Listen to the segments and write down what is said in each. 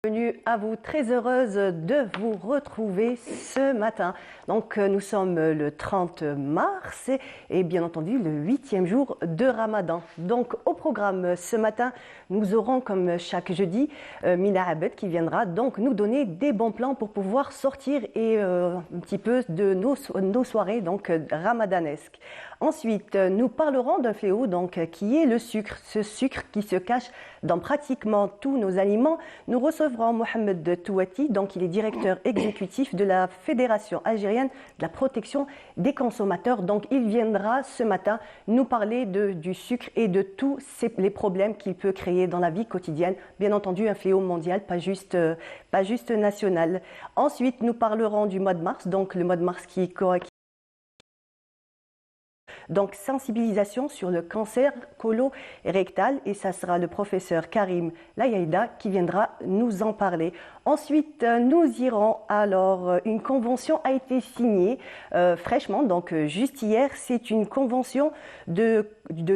Bienvenue à vous, très heureuse de vous retrouver ce matin. Donc nous sommes le 30 mars et bien entendu le 8e jour de Ramadan. Donc au programme ce matin, nous aurons comme chaque jeudi Mina Abed qui viendra donc nous donner des bons plans pour pouvoir sortir et un petit peu de nos soirées donc ramadanesques. Ensuite, nous parlerons d'un fléau donc, qui est le sucre. Ce sucre qui se cache dans pratiquement tous nos aliments. Nous recevrons Mohamed Touati, donc il est directeur exécutif de la Fédération algérienne de la protection des consommateurs. Donc il viendra ce matin nous parler du sucre et de tous les problèmes qu'il peut créer dans la vie quotidienne. Bien entendu, un fléau mondial, pas juste national. Ensuite, nous parlerons du mois de mars, donc le mois de mars donc, sensibilisation sur le cancer colorectal et ça sera le professeur Karim Layaïda qui viendra nous en parler. Ensuite, nous irons alors, une convention a été signée fraîchement, donc juste hier, c'est une convention de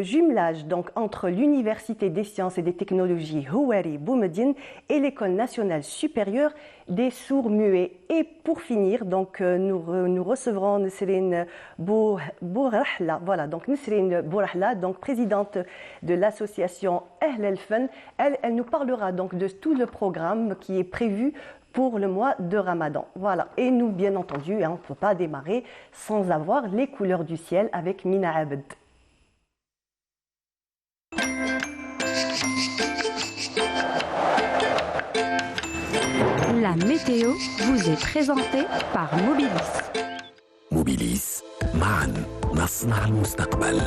jumelage donc, entre l'Université des sciences et des technologies Houari Boumediene et l'École nationale supérieure des sourds-muets. Et pour finir, donc, nous recevrons Nesrine Bourahla, voilà, donc Nesrine Bourahla, donc présidente de l'association Ahl El-Fen. Elle nous parlera donc de tout le programme qui est prévu pour le mois de Ramadan. Voilà. Et nous, bien entendu, on ne peut pas démarrer sans avoir les couleurs du ciel avec Mina Abed. La météo vous est présentée par Mobilis. Mobilis, معاً نصنع المستقبل.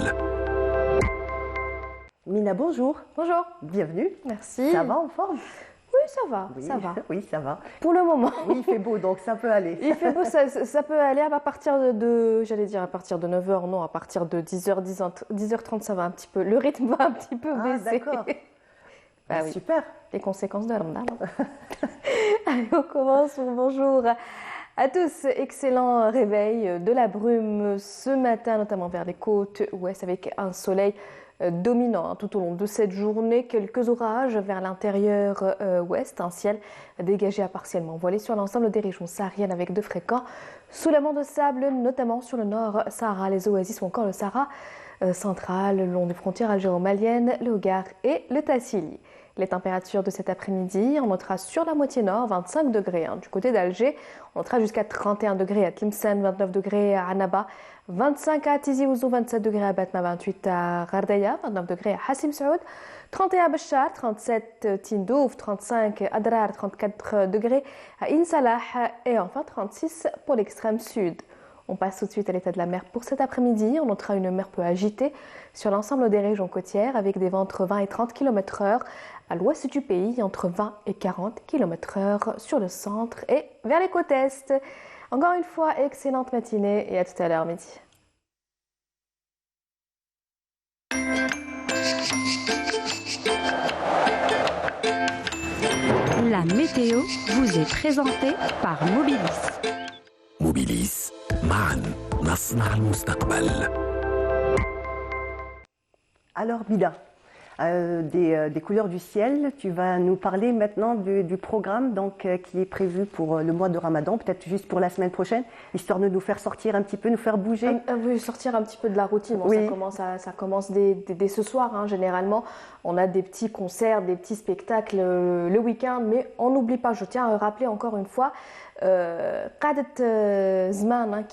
Mina, bonjour. Bonjour. Bienvenue. Merci. Ça va en forme? Oui, ça va, Oui, ça va. Oui, ça va. Pour le moment. Oui, il fait beau, donc ça peut aller. Il fait beau, ça peut aller à partir j'allais dire à partir de 9h, non, à partir de 10h, 10h30, ça va un petit peu, le rythme va un petit peu baisser. D'accord. Bah oui. Super. Les conséquences de Ramadan. Allez, on commence. Bonjour à tous. Excellent réveil de la brume ce matin, notamment vers les côtes ouest, avec un soleil dominant tout au long de cette journée. Quelques orages vers l'intérieur ouest, un ciel dégagé à partiellement voilé sur l'ensemble des régions sahariennes avec de fréquents soulèvements de sable, notamment sur le nord Sahara, les oasis ou encore le Sahara central, le long des frontières algéro-maliennes, le Hogar et le Tassili. Les températures de cet après-midi, on notera sur la moitié nord 25 degrés. Du côté d'Alger, on notera jusqu'à 31 degrés à Tlemcen, 29 degrés à Annaba, 25 à Tizi Ouzou, 27 degrés à Batma, 28 à Ghardaïa, 29 degrés à Hassim Saoud, 31 à Béchar, 37 Tindouf, 35 à Adrar, 34 degrés à Insalah et enfin 36 pour l'extrême sud. On passe tout de suite à l'état de la mer pour cet après-midi. On notera une mer peu agitée sur l'ensemble des régions côtières avec des vents entre 20 et 30 km/h à l'ouest du pays, entre 20 et 40 km/h sur le centre et vers les côtes est. Encore une fois, excellente matinée et à tout à l'heure midi. La météo vous est présentée par Mobilis. Mobilis, معاً نصنع المستقبل. Alors, Bida, des couleurs du ciel, tu vas nous parler maintenant du programme donc, qui est prévu pour le mois de Ramadan, peut-être juste pour la semaine prochaine, histoire de nous faire sortir un petit peu, nous faire bouger. Oui, sortir un petit peu de la routine. Bon, Oui. ça commence dès ce soir, hein, généralement. On a des petits concerts, des petits spectacles le week-end, mais on n'oublie pas, je tiens à rappeler encore une fois, Qadat Zman, hein,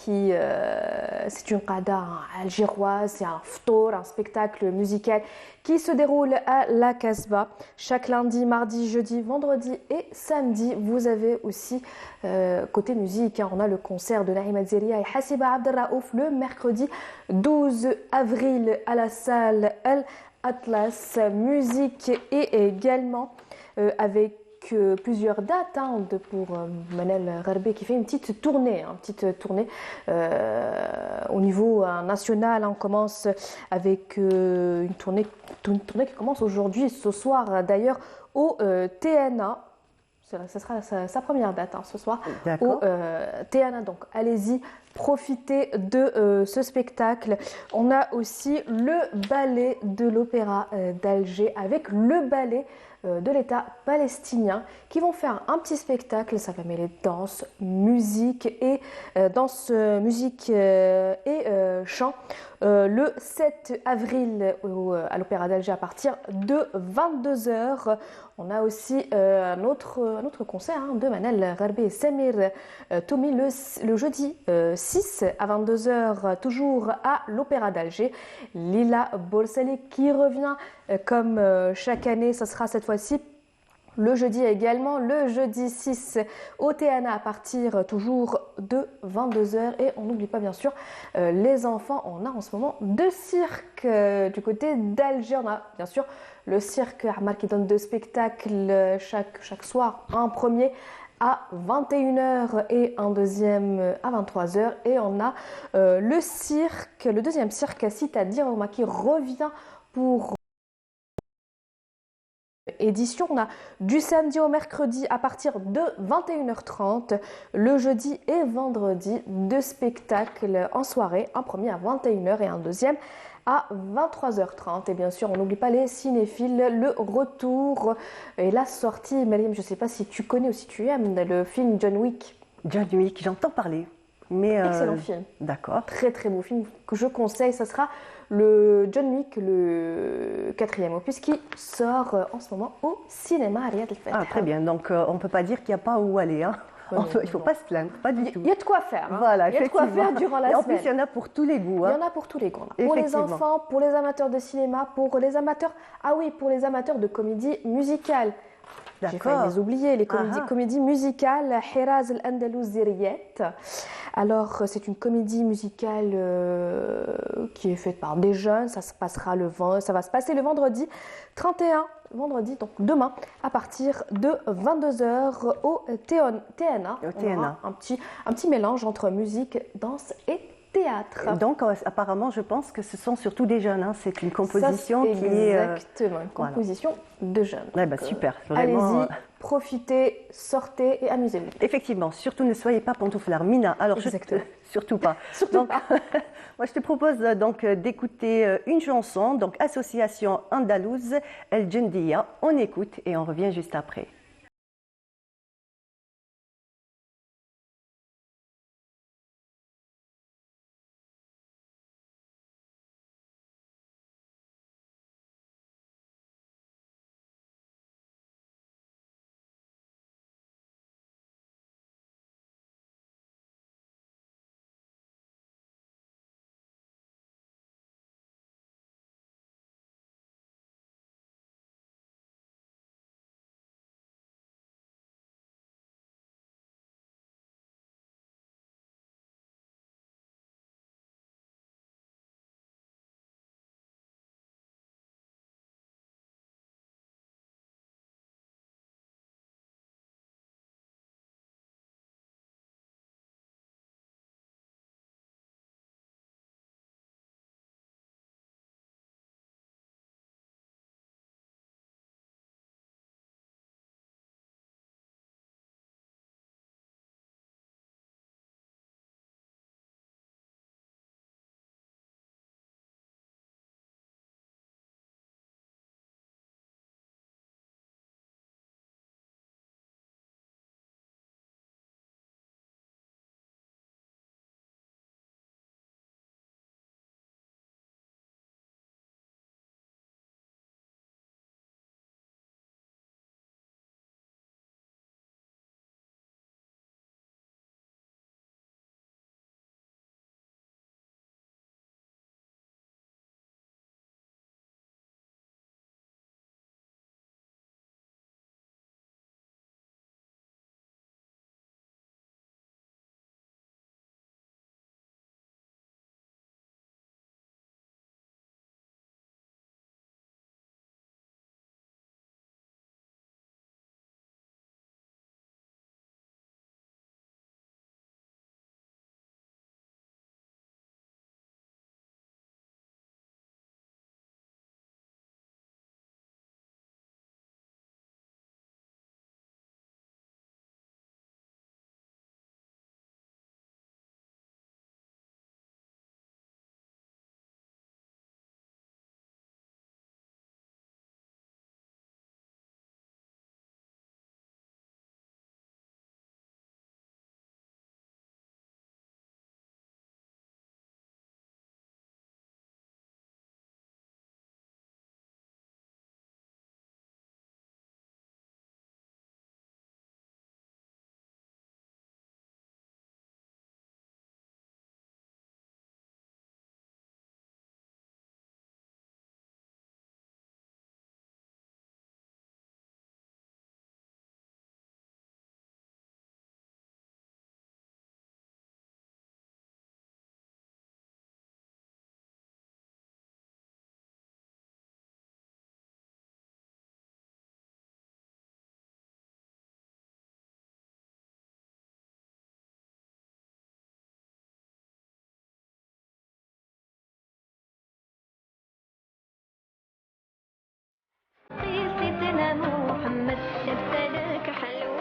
c'est une qada algéroise, c'est un ftour, un spectacle musical qui se déroule à la Casbah. Chaque lundi, mardi, jeudi, vendredi et samedi, vous avez aussi, côté musique, hein, on a le concert de Naïma Zeria et Hassiba Abdelraouf le mercredi 12 avril à la salle Al Atlas Musique et également avec plusieurs dates hein, pour Manel Gharbi qui fait une petite tournée au niveau national. On commence avec une tournée qui commence aujourd'hui, ce soir d'ailleurs, au TNA. Ce sera sa première date ce soir au TNA, donc allez-y, profiter de ce spectacle. On a aussi le ballet de l'Opéra d'Alger avec le ballet de l'État palestinien qui vont faire un petit spectacle. Ça va mêler danse, musique et chant le 7 avril à l'Opéra d'Alger à partir de 22 heures. On a aussi un autre concert de Manel Gharbi et Samir Toumi le jeudi 6 à 22 heures toujours à l'Opéra d'Alger. Lila Bolsali qui revient comme chaque année, ça sera cette fois-ci le jeudi également, le jeudi 6 au TNA à partir toujours de 22 heures. Et on n'oublie pas bien sûr les enfants. On a en ce moment 2 cirques du côté d'Alger. On a bien sûr le cirque Ahmar qui donne 2 spectacles chaque soir. Un premier à 21 heures et un deuxième à 23 heures. Et on a le deuxième cirque Citadine qui revient pour édition. On a du samedi au mercredi à partir de 21h30, le jeudi et vendredi 2 spectacles en soirée, un premier à 21h et un deuxième à 23h30. Et bien sûr, on n'oublie pas les cinéphiles, le retour et la sortie. Mariam, je ne sais pas si tu connais ou si tu aimes le film John Wick. John Wick, j'entends parler. Mais excellent film. D'accord. Très très beau film que je conseille. Ça sera le John Wick, le 4e opus qui sort en ce moment au cinéma à Riyad El-Fatah. Ah, très bien. Donc on ne peut pas dire qu'il n'y a pas où aller. Hein. Il ne faut pas se plaindre, pas du tout. Il y a de quoi faire. Hein. Voilà, il y a de quoi faire durant la semaine. En plus, il y en a pour tous les goûts. Hein. Il y en a pour tous les goûts. Pour les enfants, pour les amateurs de cinéma, pour les amateurs... Ah oui, pour les amateurs de comédie musicale. J'ai failli les oublier, les comédies musicales Hiraz al-Andalous Ziriyet. Alors, c'est une comédie musicale qui est faite par des jeunes. Ça va se passer le vendredi 31, donc demain, à partir de 22h au TNA. Un petit mélange entre musique, danse et théâtre. Donc, apparemment, je pense que ce sont surtout des jeunes. Hein. C'est une composition qui est... Exactement, une composition de jeunes. Ouais, bah, super, vraiment. Allez-y, profitez, sortez et amusez-vous. Effectivement, surtout ne soyez pas pantouflards. Mina, alors surtout pas. Donc, moi, je te propose donc d'écouter une chanson, donc Association Andalouse El Jendia. On écoute et on revient juste après. سيدنا محمد ابتلاك حلوة.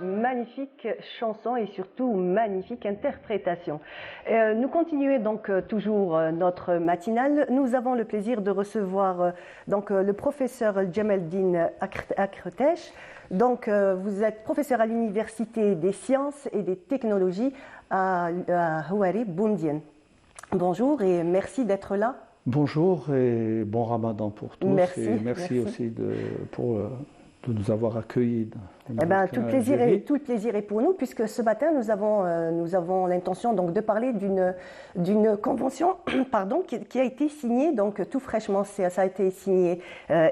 Magnifique chanson et surtout magnifique interprétation. Nous continuons donc toujours notre matinale. Nous avons le plaisir de recevoir donc le professeur Jamaldine Akrtesh. Donc vous êtes professeur à l'Université des sciences et des technologies à Houari Boumediene. Bonjour et merci d'être là. Bonjour et bon Ramadan pour tous. Merci, et merci aussi de nous avoir accueillis. Tout le plaisir est pour nous, puisque ce matin, nous avons l'intention donc de parler d'une convention qui a été signée donc, tout fraîchement. Ça a été signé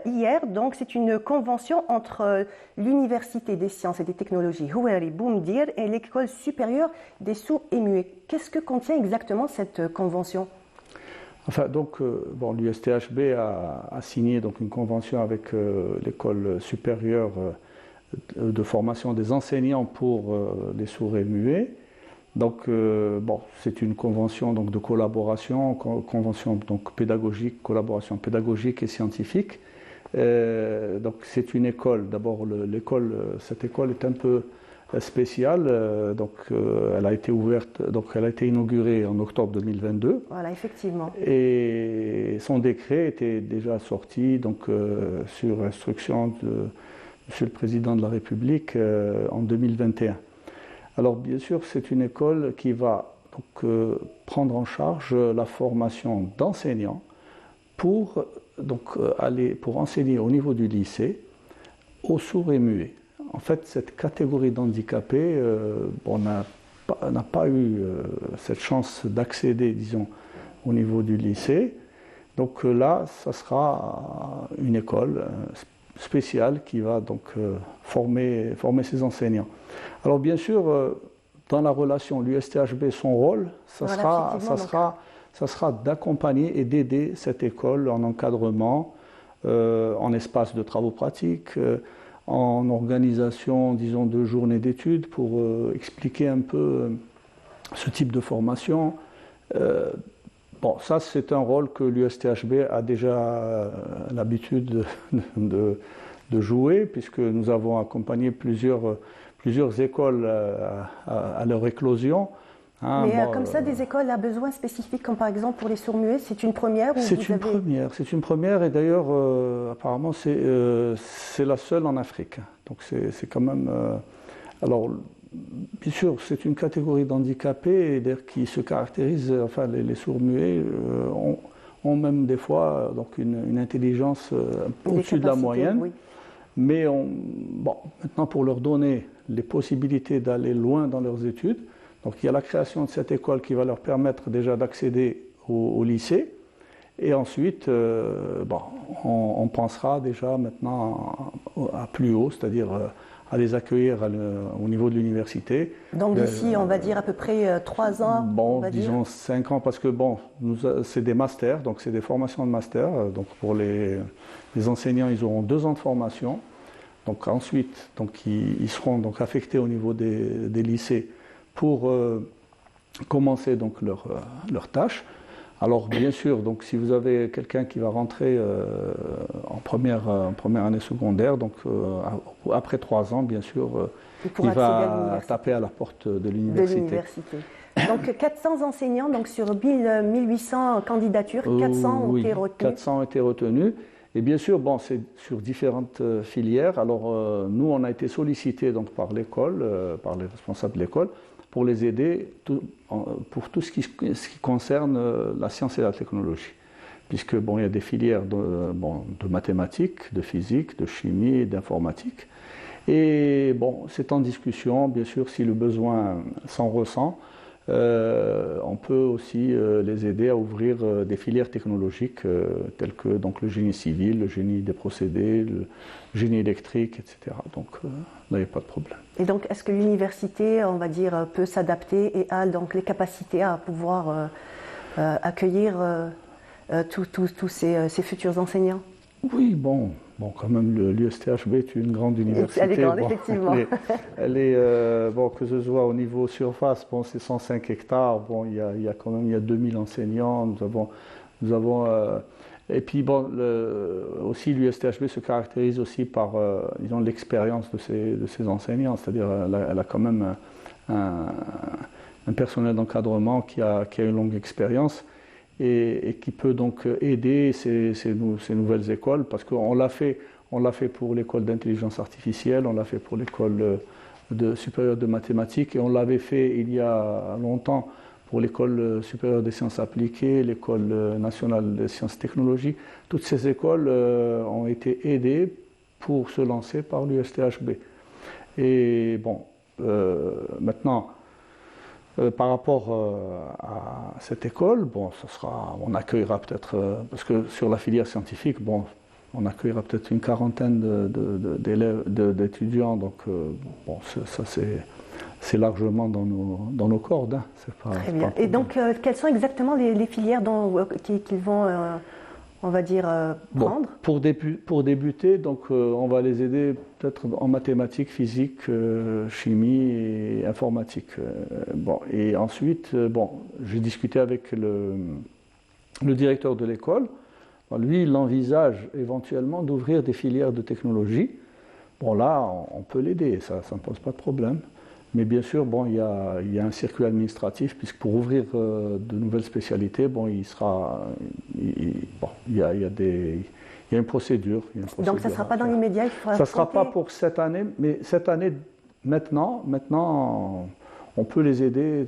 hier. Donc, c'est une convention entre l'Université des sciences et des technologies Houari Boumediene et l'École supérieure des sourds et muets. Qu'est-ce que contient exactement cette convention ? Enfin, donc, l'USTHB a signé donc, une convention avec l'École supérieure de formation des enseignants pour les sourds et muets. Donc, c'est une convention donc, de collaboration, convention donc, pédagogique, collaboration pédagogique et scientifique. Donc, c'est une école. D'abord, cette école est un peu spéciale. Elle a été ouverte, donc elle a été inaugurée en octobre 2022. Voilà, effectivement. Et son décret était déjà sorti donc sur instruction de Monsieur le Président de la République en 2021. Alors bien sûr, c'est une école qui va donc prendre en charge la formation d'enseignants pour enseigner au niveau du lycée aux sourds et muets. En fait, cette catégorie d'handicapés, n'a pas eu cette chance d'accéder, disons, au niveau du lycée. Donc là, ça sera une école spéciale qui va donc former ses enseignants. Alors bien sûr, dans la relation l'USTHB, son rôle, ça sera d'accompagner et d'aider cette école en encadrement, en espace de travaux pratiques, en organisation, disons, de journées d'études pour expliquer un peu ce type de formation. Ça, c'est un rôle que l'USTHB a déjà l'habitude de jouer, puisque nous avons accompagné plusieurs écoles à leur éclosion. Mais comme ça, des écoles à besoins spécifiques, comme par exemple pour les sourds-muets, c'est une première? C'est une première, et d'ailleurs, apparemment, c'est la seule en Afrique. Donc c'est quand même... alors, bien sûr, c'est une catégorie d'handicapés qui se caractérise, enfin, les sourds-muets ont même des fois donc une intelligence au-dessus de la moyenne. Oui. Mais maintenant, pour leur donner les possibilités d'aller loin dans leurs études, donc il y a la création de cette école qui va leur permettre déjà d'accéder au lycée. Et ensuite, on pensera déjà maintenant à plus haut, c'est-à-dire à les accueillir au niveau de l'université. Donc d'ici, on va dire à peu près 3 ans. Disons 5 ans, parce que c'est des masters, donc c'est des formations de master. Donc pour les enseignants, ils auront 2 ans de formation. Donc ensuite, ils seront donc affectés au niveau des lycées pour commencer donc leur tâche. Alors bien sûr, donc si vous avez quelqu'un qui va rentrer en première année secondaire, donc après 3 ans, bien sûr, il va taper à la porte de l'université. Donc 400 enseignants, donc sur 1800 candidatures, 400 ont été retenus. 400 ont été retenus. Et bien sûr, bon, c'est sur différentes filières. Alors nous, on a été sollicités donc, par l'école, par les responsables de l'école, pour les aider pour tout ce qui concerne la science et la technologie. Puisque bon, il y a des filières de mathématiques, de physique, de chimie, d'informatique. Et bon, c'est en discussion, bien sûr, si le besoin s'en ressent. On peut aussi les aider à ouvrir des filières technologiques telles que donc, le génie civil, le génie des procédés, le génie électrique, etc. Donc là, il n'y a pas de problème. Et donc, est-ce que l'université, on va dire, peut s'adapter et a donc les capacités à pouvoir accueillir tous ces futurs enseignants? Oui, bon, quand même, l'USTHB est une grande université. Elle est grande, effectivement. Elle est que ce soit au niveau surface, bon, c'est 105 hectares, bon, il y a quand même 2000 enseignants, nous avons et puis bon, aussi l'USTHB se caractérise aussi par, disons, l'expérience de ses enseignants, c'est-à-dire elle a quand même un personnel d'encadrement qui a une longue expérience. Et qui peut donc aider ces nouvelles écoles, parce qu'on l'a fait pour l'école d'intelligence artificielle, on l'a fait pour l'école supérieure de mathématiques, et on l'avait fait il y a longtemps pour l'école supérieure des sciences appliquées, l'école nationale des sciences et technologies. Toutes ces écoles ont été aidées pour se lancer par l'USTHB. Et bon, maintenant, par rapport à cette école, bon, on accueillera peut-être, parce que sur la filière scientifique, bon, on accueillera peut-être une quarantaine d'étudiants, donc bon, ça c'est largement dans nos cordes. Hein. Très bien. Et donc, quelles sont exactement les filières qu'ils vont, on va dire, prendre? Pour débuter, donc, on va les aider peut-être en mathématiques, physique, chimie et informatique. Et ensuite, j'ai discuté avec le directeur de l'école. Lui, il envisage éventuellement d'ouvrir des filières de technologie. Bon, là, on peut l'aider, ça ne pose pas de problème. Mais bien sûr, bon, il y a un circuit administratif, puisque pour ouvrir de nouvelles spécialités, bon, il y a une procédure. Donc ça ne sera pas dans l'immédiat, il faudra. Ça ne sera pas pour cette année, mais cette année, maintenant, on peut les aider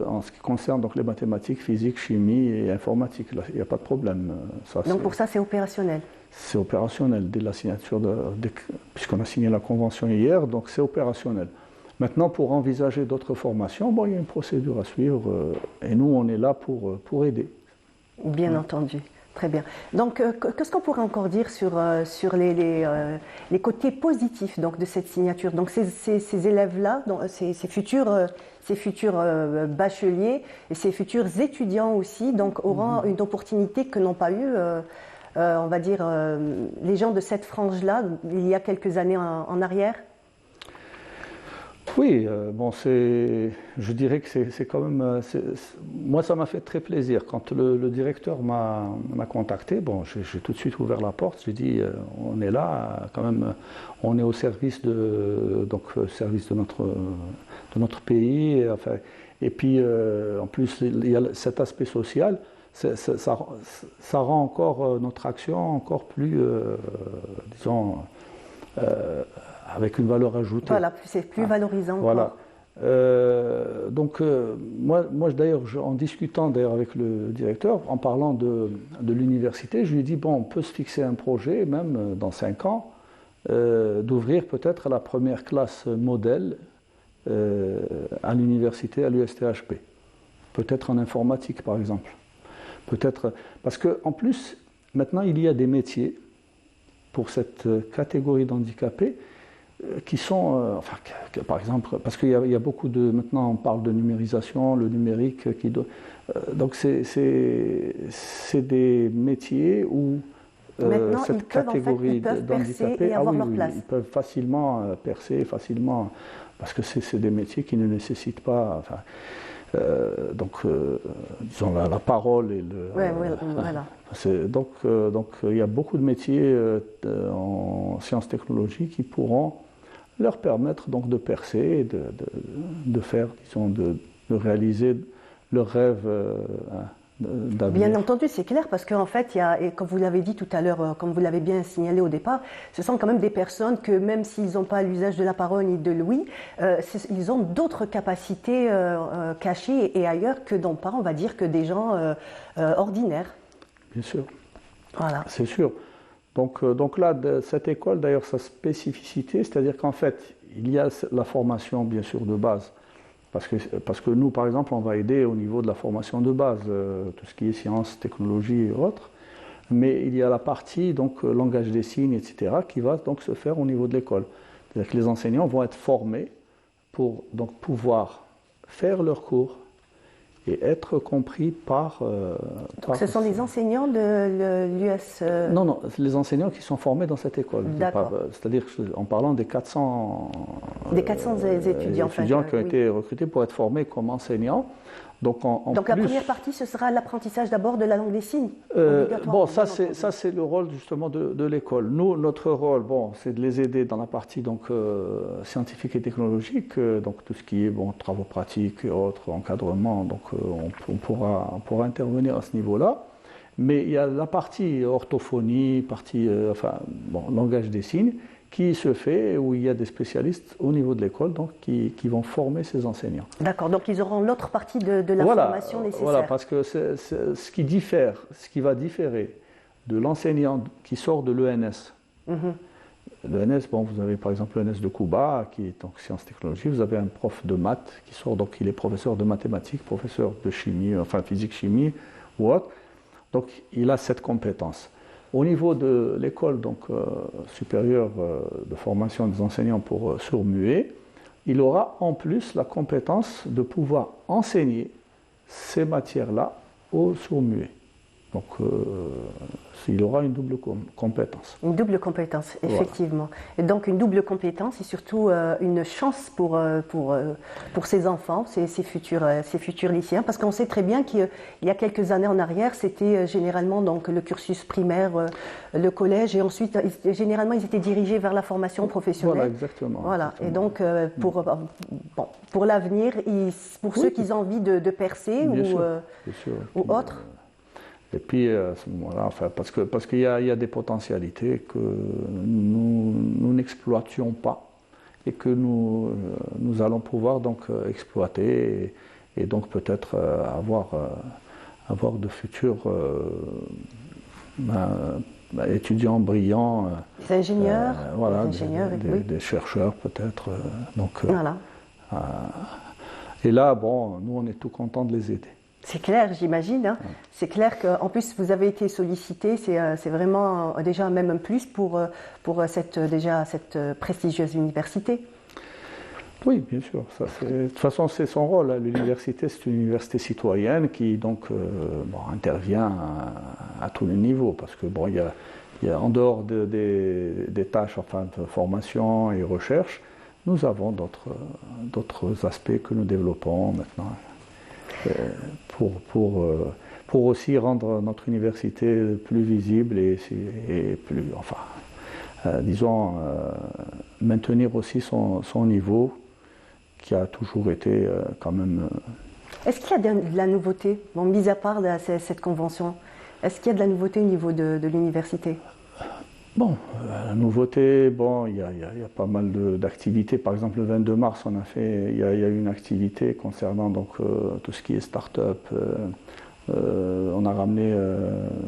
en ce qui concerne donc, les mathématiques, physique, chimie et informatique. Il n'y a pas de problème. Donc pour ça, c'est opérationnel? C'est opérationnel, dès la signature, puisqu'on a signé la convention hier, donc c'est opérationnel. Maintenant, pour envisager d'autres formations, bon, il y a une procédure à suivre et nous, on est là pour aider. Bien entendu. Très bien. Donc, qu'est-ce qu'on pourrait encore dire sur les côtés positifs donc, de cette signature? Donc, ces élèves-là, ces futurs bacheliers et ces futurs étudiants aussi, donc, auront une opportunité que n'ont pas eu, on va dire, les gens de cette frange-là, il y a quelques années en arrière? Oui, je dirais que c'est quand même. Moi, ça m'a fait très plaisir. Quand le directeur m'a contacté, bon, j'ai tout de suite ouvert la porte. J'ai dit, on est là, quand même, on est au service de notre pays. Enfin, et puis, en plus, il y a cet aspect social. Ça rend encore notre action encore plus, disons. Avec une valeur ajoutée. Voilà, c'est plus valorisant. Voilà. Moi d'ailleurs, en discutant d'ailleurs avec le directeur, en parlant de l'université, je lui ai dit, bon, on peut se fixer un projet, même dans 5 ans, d'ouvrir peut-être la première classe modèle à l'université, à l'USTHB. Peut-être en informatique, par exemple. Peut-être, parce qu'en plus, maintenant, il y a des métiers pour cette catégorie d'handicapés qui sont, par exemple, parce qu'il y a beaucoup de, maintenant on parle de numérisation, le numérique, donc c'est des métiers où cette catégorie d'handicapés, ils peuvent facilement percer, parce que c'est des métiers qui ne nécessitent pas, disons la parole et le. Voilà. Donc il y a beaucoup de métiers en sciences technologiques qui pourront leur permettre donc de percer, et de faire, disons, de réaliser leur rêve d'avenir. Bien entendu, c'est clair, parce qu'en fait, et comme vous l'avez dit tout à l'heure, comme vous l'avez bien signalé au départ, ce sont quand même des personnes que, même s'ils n'ont pas l'usage de la parole ni de l'ouïe, ils ont d'autres capacités cachées et ailleurs que non pas, on va dire, que des gens ordinaires. Bien sûr. Voilà. C'est sûr. Donc là, cette école, d'ailleurs, sa spécificité, c'est-à-dire qu'en fait, il y a la formation, bien sûr, de base. Parce que nous, par exemple, on va aider au niveau de la formation de base, tout ce qui est sciences, technologies et autres. Mais il y a la partie, donc, langage des signes, etc., qui va donc se faire au niveau de l'école. C'est-à-dire que les enseignants vont être formés pour donc, pouvoir faire leurs cours et être compris par... Donc ce sont des enseignants de l'US Non, les enseignants qui sont formés dans cette école. D'accord. C'est-à-dire en parlant des 400... Des 400 étudiants. Étudiants qui ont oui. été recrutés pour être formés comme enseignants. Donc, Donc la plus, première partie, ce sera l'apprentissage d'abord de la langue des signes. bon, ça c'est le rôle justement de l'école. Nous, notre rôle, bon, c'est de les aider dans la partie donc scientifique et technologique, donc tout ce qui est travaux pratiques et autres, encadrement. Donc on pourra intervenir à ce niveau-là. Mais il y a la partie orthophonie, langage des signes, qui se fait, où il y a des spécialistes au niveau de l'école donc, qui vont former ces enseignants. D'accord, donc ils auront l'autre partie de la formation nécessaire. Voilà, parce que ce qui va différer de l'enseignant qui sort de l'ENS. L'ENS, vous avez par exemple l'ENS de Cuba, qui est donc sciences technologies, vous avez un prof de maths qui sort, donc il est professeur de mathématiques, professeur de chimie, enfin physique-chimie ou autre, donc il a cette compétence. Au niveau de l'école supérieure de formation des enseignants pour sourds-muets, il aura en plus la compétence de pouvoir enseigner ces matières-là aux sourds-muets. Donc il aura une double compétence. Une double compétence, effectivement. Voilà. Et donc une double compétence et surtout une chance pour ces enfants, ces futurs lycéens, parce qu'on sait très bien qu'il y a quelques années en arrière, c'était généralement donc, le cursus primaire, le collège, et ensuite généralement ils étaient dirigés vers la formation professionnelle. Voilà, exactement. Voilà. Exactement. Et donc pour l'avenir, pour ceux qui ont envie de percer bien ou sûr. Ou autres. Et puis à ce moment-là, parce qu'il y a des potentialités que nous n'exploitions pas et que nous allons pouvoir donc exploiter et donc peut-être avoir de futurs étudiants brillants. Des ingénieurs, voilà, des chercheurs peut-être. Voilà. Et là, nous on est tout contents de les aider. C'est clair, j'imagine. Hein. C'est clair qu'en plus, vous avez été sollicité. C'est vraiment déjà même un plus pour cette prestigieuse université. Oui, bien sûr. De toute façon, c'est son rôle. L'université, c'est une université citoyenne qui donc intervient à tous les niveaux. Parce que il y a en dehors des tâches de formation et recherche, nous avons d'autres aspects que nous développons maintenant. Pour aussi rendre notre université plus visible et plus, disons, maintenir aussi son niveau qui a toujours été quand même... Est-ce qu'il y a de la nouveauté, mis à part cette convention, est-ce qu'il y a de la nouveauté au niveau de l'université ? La nouveauté, il y a pas mal d'activités. Par exemple, le 22 mars, il y a eu une activité concernant donc, tout ce qui est start-up. On a ramené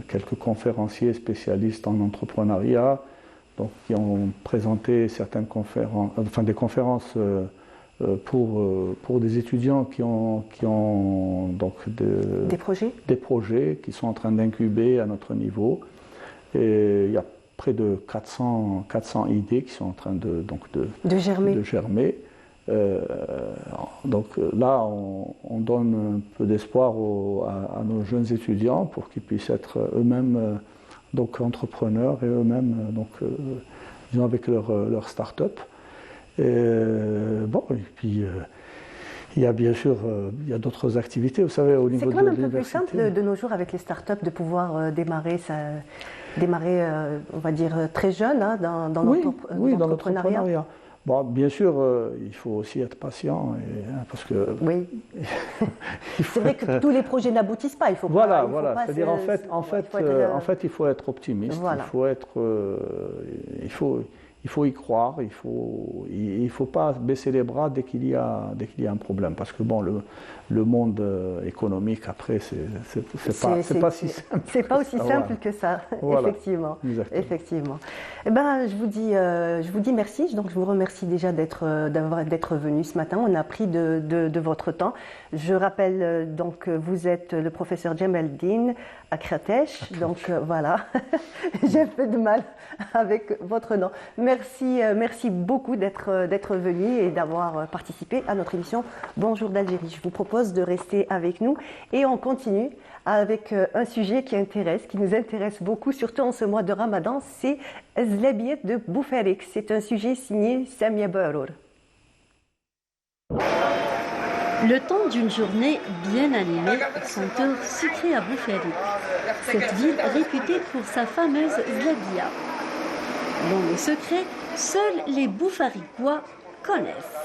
quelques conférenciers spécialistes en entrepreneuriat donc, qui ont présenté certaines conférences, des conférences pour des étudiants qui ont donc des projets qui sont en train d'incuber à notre niveau. Et il y a près de 400 idées qui sont en train de germer. Donc là, on donne un peu d'espoir à nos jeunes étudiants pour qu'ils puissent être eux-mêmes entrepreneurs et eux-mêmes disons avec leur start-up. Et puis Il y a bien sûr il y a d'autres activités, vous savez, au niveau C'est de quand même un peu plus l'université. simple de nos jours avec les startups de pouvoir démarrer, on va dire, très jeune hein, dans Oui, dans l'entrepreneuriat. l'entrepreneuriat. Bon, bien sûr, il faut aussi être patient, parce que Oui. il C'est faut vrai que être- tous les projets n'aboutissent pas. Il faut Voilà, pas, il faut voilà. pas C'est-à-dire se- en fait, il faut être, il faut être optimiste. Voilà. Il faut y croire. Il faut pas baisser les bras dès qu'il y a un problème, parce que bon, le monde économique après, c'est pas si simple. C'est pas aussi Voilà. simple que ça, Voilà. effectivement. Exactement. Effectivement. Eh ben, je vous dis merci. Donc, je vous remercie déjà d'être venu ce matin. On a pris de votre temps. Je rappelle donc vous êtes le professeur Djemeldine Akratesh. Donc voilà, j'ai un peu de mal avec votre nom. Merci beaucoup d'être venu et d'avoir participé à notre émission Bonjour d'Algérie. Je vous propose de rester avec nous et on continue avec un sujet qui nous intéresse beaucoup, surtout en ce mois de Ramadan, c'est Zlabiet de Boufarik. C'est un sujet signé Samia Barour. Le temps d'une journée bien animée, senteur sucrée à Boufarik. Cette ville réputée pour sa fameuse zlabia. Dont le secret, seuls les Boufaricois connaissent.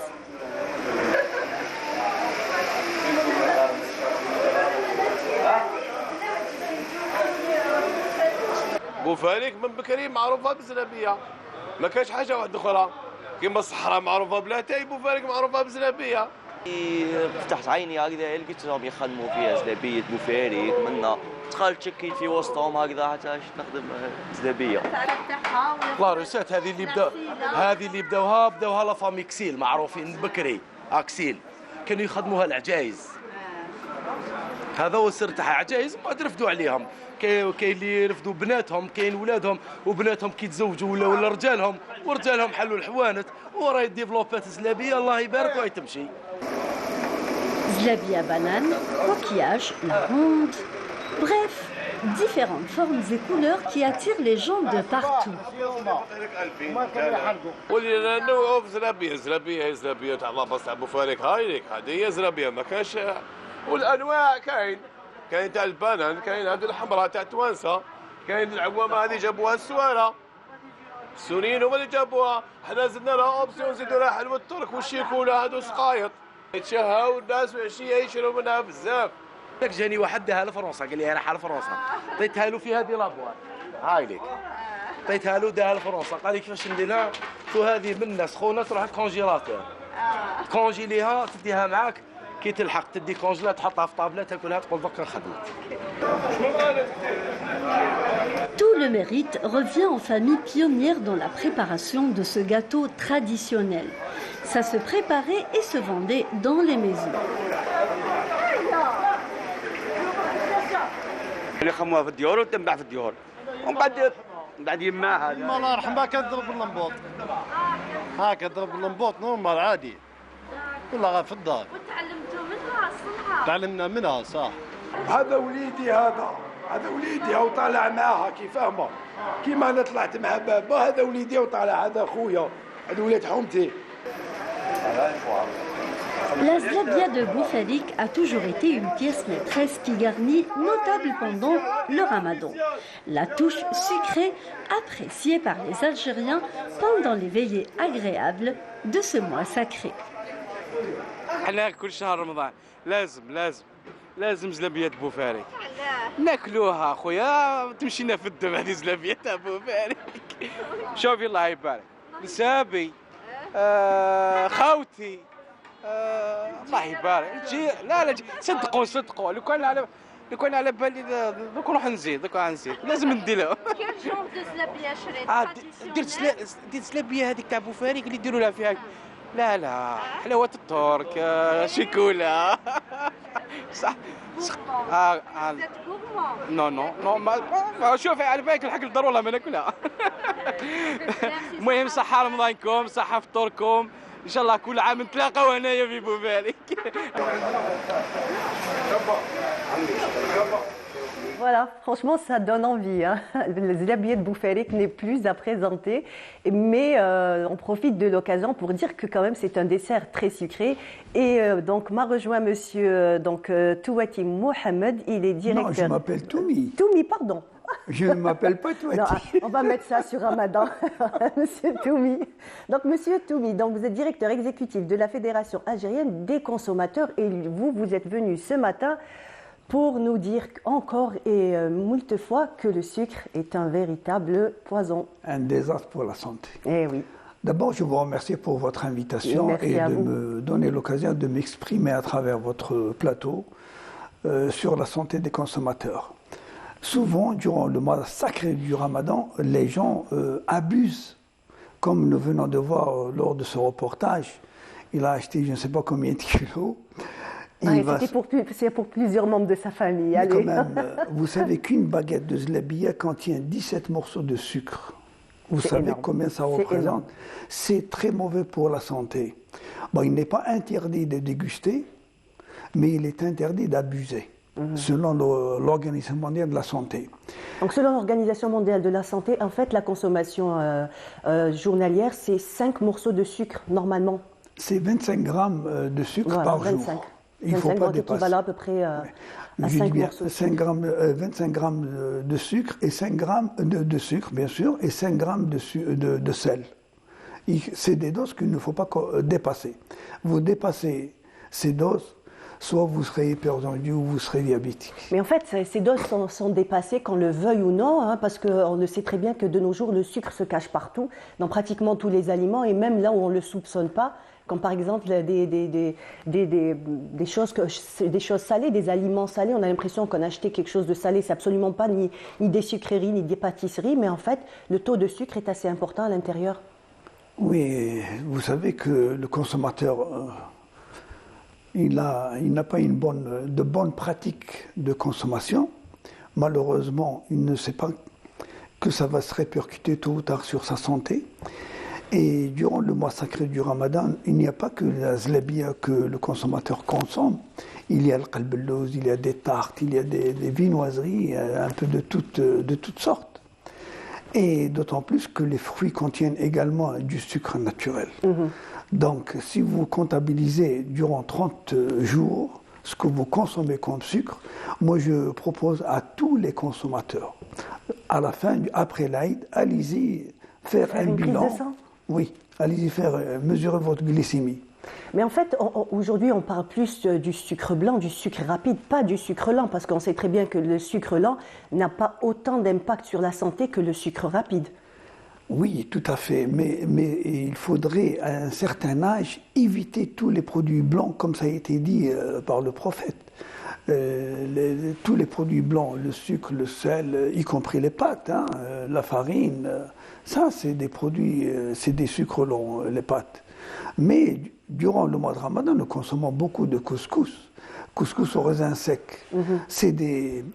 بوفاريك من بكري معروفه بزلابيه ما كانش حاجه واحده اخرى كيما الصحراء معروفه بلاتاي بوفاريك معروفه بزلابيه فتحت عيني هكذا لقيتهم يخدموا فيها زلابيه بوفاريك منا دخلت شكيت في وسطهم هكذا حتى نخدم زلابيه لا روسات هذه اللي بداوها لا فامي كسيل معروفين بكري اكسيل كانوا يخدموها العجايز هذا هو السر تاعها عجايز بعد رفدوا عليهم كاين اللي يرفدوا بناتهم كاين ولادهم وبناتهم كيتزوجوا ولا رجالهم ورجالهم حلوا الحوانت وراهي ديفلوبات زلابيه الله يبارك وهي تمشي Zlabia banane, coquillage, la ronde. Bref, différentes formes et couleurs qui attirent les gens de partout. ولي نوع زلابيه تاع لاباس تاع بوفاريك هاي ليك هذه هي زلابيه ما كاش والانواع كاين تاع البنان كاين هذه الحمراء تاع توانسه كاين العوامه هذه جابوها السواره السوريين هما اللي جابوها حنا زدنا لها اوبسيون نزيدوا لها حلوى الترك والشيكولا هذو سقايط يتشهاو الناس وعشيه يشربوا منها بزاف لك جاني واحد داها لفرنسا قال لي انا حال فرنسا عطيتها له في هذه لابوار هاي ليك عطيتها له داها لفرنسا قال لي كيفاش نديرها تو هذه من سخونه تروح الكونجيلاتور كونجيليها تديها معاك كي تلحق تدي كونجيلا تحطها في طابله تاكلها تقول دوكا خدمت. Tout le mérite revient aux familles pionnières dans la préparation de ce gâteau traditionnel. Ça se préparait et se vendait dans les maisons. اللي خموها في الديور وتنباع في الديور ومن بعد يماها الله يرحمها كانت تضرب باللمبوط هاكا تضرب باللمبوط نورمال عادي كلها في الدار وتعلمتوا منها الصنعة تعلمنا منها صح هذا وليدي هذا وليدي هو طالع معاها كي فاهمه كيما انا طلعت مع بابا هذا وليدي وطالع هذا خويا هذا ولاد حومتي. La zlabia de Boufarik a toujours été une pièce maîtresse qui garnit notable pendant le ramadan. La touche sucrée appréciée par les Algériens pendant les veillées agréables de ce mois sacré. احنا كل شهر رمضان لازم زلابيات بوفاريك ناكلوها خويا تمشينا في الدم هذه زلابيات تاع بوفاريك شوفي الله يبارك نسابي خاوتي الله يبارك تجي لا صدقوا لو كان على بالي دوك نروح نزيد لازم نديرها كيف جون دو زلابية شريت دير زلابيه هذيك تاع بوفاريك اللي يديروا لها فيها لا حلاوه الترك شيكولا صح نو ما شوفي على بالك الحق الضر والله ما ناكلها المهم صحه رمضانكم صحه فطوركم ان شاء الله كل عام نتلاقاو هنايا في بوفاريك. Voilà, franchement, ça donne envie. Hein. Le zlabiyat boufarik n'est plus à présenter, mais on profite de l'occasion pour dire que quand même c'est un dessert très sucré. Et donc m'a rejoint Monsieur Touati Mohamed, il est directeur. Non, je m'appelle Toumi. Toumi, pardon. Je ne m'appelle pas Touati. Non, on va mettre ça sur Ramadan, Monsieur Toumi. Donc Monsieur Toumi, donc vous êtes directeur exécutif de la Fédération algérienne des consommateurs et vous êtes venu ce matin pour nous dire encore et moult fois que le sucre est un véritable poison. Un désastre pour la santé. Eh oui. D'abord, je vous remercie pour votre invitation et de me donner l'occasion de m'exprimer à travers votre plateau sur la santé des consommateurs. Souvent, durant le mois sacré du Ramadan, les gens abusent, comme nous venons de voir lors de ce reportage. Il a acheté je ne sais pas combien de kilos. C'est pour plusieurs membres de sa famille. Mais quand même, vous savez qu'une baguette de zlabia contient 17 morceaux de sucre. Vous savez énorme. Combien ça représente? C'est très mauvais pour la santé. Bon, il n'est pas interdit de déguster, mais il est interdit d'abuser, selon l'Organisation mondiale de la santé. Donc selon l'Organisation mondiale de la santé, en fait, la consommation journalière, c'est 5 morceaux de sucre, normalement. C'est 25 grammes de sucre par 25. jour. Il ne faut pas dépasser. Équivalent à peu près à 5 morceaux de sucre. 25 grammes de sucre et 5 grammes de sucre, bien sûr, et 5 grammes de sel. C'est des doses qu'il ne faut pas dépasser. Vous dépassez ces doses, soit vous serez hypertendu ou vous serez diabétique. Mais en fait, ces doses sont dépassées, qu'on le veuille ou non, hein, parce qu'on le sait très bien que de nos jours, le sucre se cache partout, dans pratiquement tous les aliments, et même là où on ne le soupçonne pas, comme par exemple des choses salées, des aliments salés. On a l'impression qu'on a acheté quelque chose de salé. C'est absolument pas ni des sucreries, ni des pâtisseries, mais en fait, le taux de sucre est assez important à l'intérieur. Oui, vous savez que le consommateur, il n'a pas de bonnes pratiques de consommation. Malheureusement, il ne sait pas que ça va se répercuter tôt ou tard sur sa santé. Et durant le mois sacré du Ramadan, il n'y a pas que la zlabia que le consommateur consomme. Il y a le qalbellouz, il y a des tartes, il y a des viennoiseries, un peu de toutes sortes. Et d'autant plus que les fruits contiennent également du sucre naturel. Donc, si vous comptabilisez durant 30 jours ce que vous consommez comme sucre, moi je propose à tous les consommateurs, à la fin, après l'Aïd, allez-y faire un bilan. Oui, allez-y mesurer votre glycémie. Mais en fait, aujourd'hui, on parle plus du sucre blanc, du sucre rapide, pas du sucre lent, parce qu'on sait très bien que le sucre lent n'a pas autant d'impact sur la santé que le sucre rapide. Oui, tout à fait, mais il faudrait, à un certain âge, éviter tous les produits blancs, comme ça a été dit par le prophète. Tous les produits blancs, le sucre, le sel, y compris les pâtes, la farine, ça c'est des produits, c'est des sucres longs, les pâtes. Mais durant le mois de Ramadan, nous consommons beaucoup de couscous. Couscous au raisin sec. C'est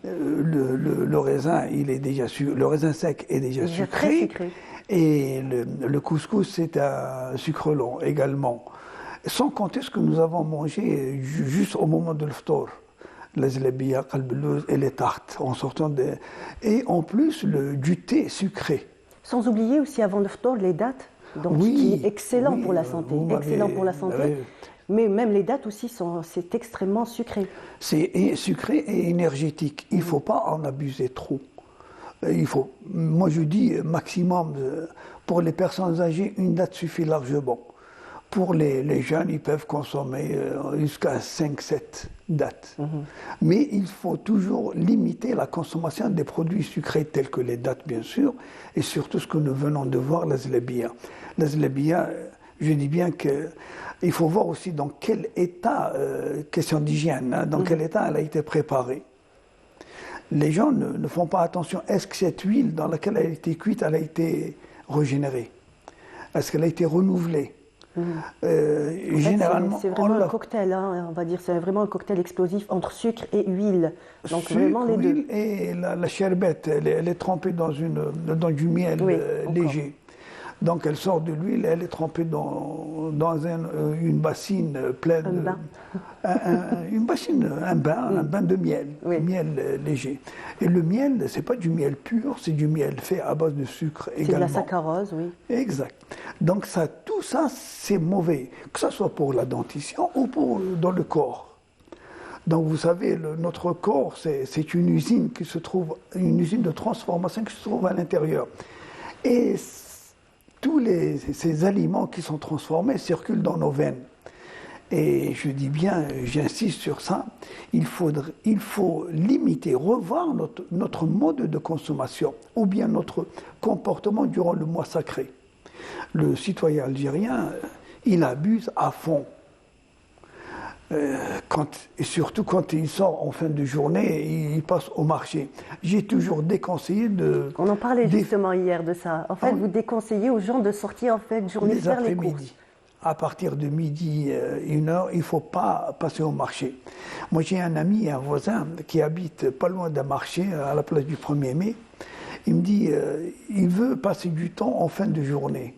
le raisin, le raisin sec est déjà sucré. Très sucré. Et le couscous, c'est un sucre long également. Sans compter ce que nous avons mangé juste au moment de l'iftar. Les zlabia, qalbellouz et les tartes en sortant et en plus du thé sucré. Sans oublier aussi avant l'iftar les dattes, donc oui, qui est excellent pour la santé, Mais même les dattes aussi, c'est extrêmement sucré. C'est sucré et énergétique. Il ne faut pas en abuser trop. Moi je dis maximum, pour les personnes âgées, une date suffit largement. Pour les jeunes, ils peuvent consommer jusqu'à 5-7 dattes. Mais il faut toujours limiter la consommation des produits sucrés tels que les dattes, bien sûr, et surtout ce que nous venons de voir, la zlabia. La zlabia, je dis bien qu'il faut voir aussi dans quel état, question d'hygiène, dans quel état elle a été préparée. Les gens ne font pas attention. Est-ce que cette huile dans laquelle elle a été cuite, elle a été régénérée? Est-ce qu'elle a été renouvelée? Généralement, c'est vraiment un cocktail, on va dire, c'est vraiment un cocktail explosif entre sucre et huile. Donc sucre, vraiment les deux. Et la sherbet, elle est trempée dans du miel léger. Donc elle sort de l'huile, elle est trempée dans une bassine pleine un bain de miel, miel léger. Et le miel, c'est pas du miel pur, c'est du miel fait à base de sucre également. C'est de la saccharose, oui. Exact. Donc tout ça, c'est mauvais, que ce soit pour la dentition ou dans le corps. Donc vous savez, notre corps, c'est une usine une usine de transformation qui se trouve à l'intérieur. Et tous ces aliments qui sont transformés circulent dans nos veines. Et je dis bien, j'insiste sur ça, il faut limiter, revoir notre mode de consommation ou bien notre comportement durant le mois sacré. Le citoyen algérien, il abuse à fond. Et surtout quand il sort en fin de journée, il passe au marché. J'ai toujours déconseillé de... On en parlait justement hier de ça. En fait, vous déconseillez aux gens de sortir en fin de journée faire les courses. À partir de midi, 1h, il ne faut pas passer au marché. Moi, j'ai un ami, un voisin, qui habite pas loin d'un marché, à la place du 1er mai. Il me dit, il veut passer du temps en fin de journée.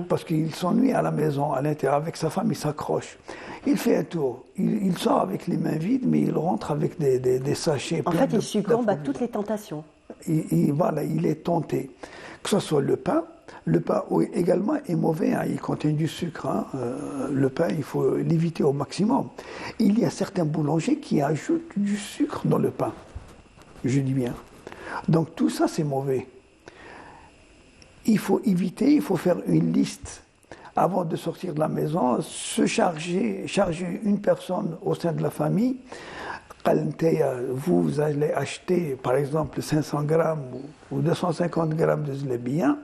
Parce qu'il s'ennuie à la maison, à l'intérieur, avec sa femme, il s'accroche. Il fait un tour, il sort avec les mains vides, mais il rentre avec des sachets pleins. En fait, il succombe à toutes les tentations. Voilà, il est tenté. Que ce soit le pain également est mauvais, hein, il contient du sucre. Hein. Le pain, il faut l'éviter au maximum. Il y a certains boulangers qui ajoutent du sucre dans le pain, je dis bien. Donc tout ça, c'est mauvais. Il faut éviter, il faut faire une liste avant de sortir de la maison, charger une personne au sein de la famille. Vous allez acheter par exemple 500 grammes ou 250 grammes de zlebia.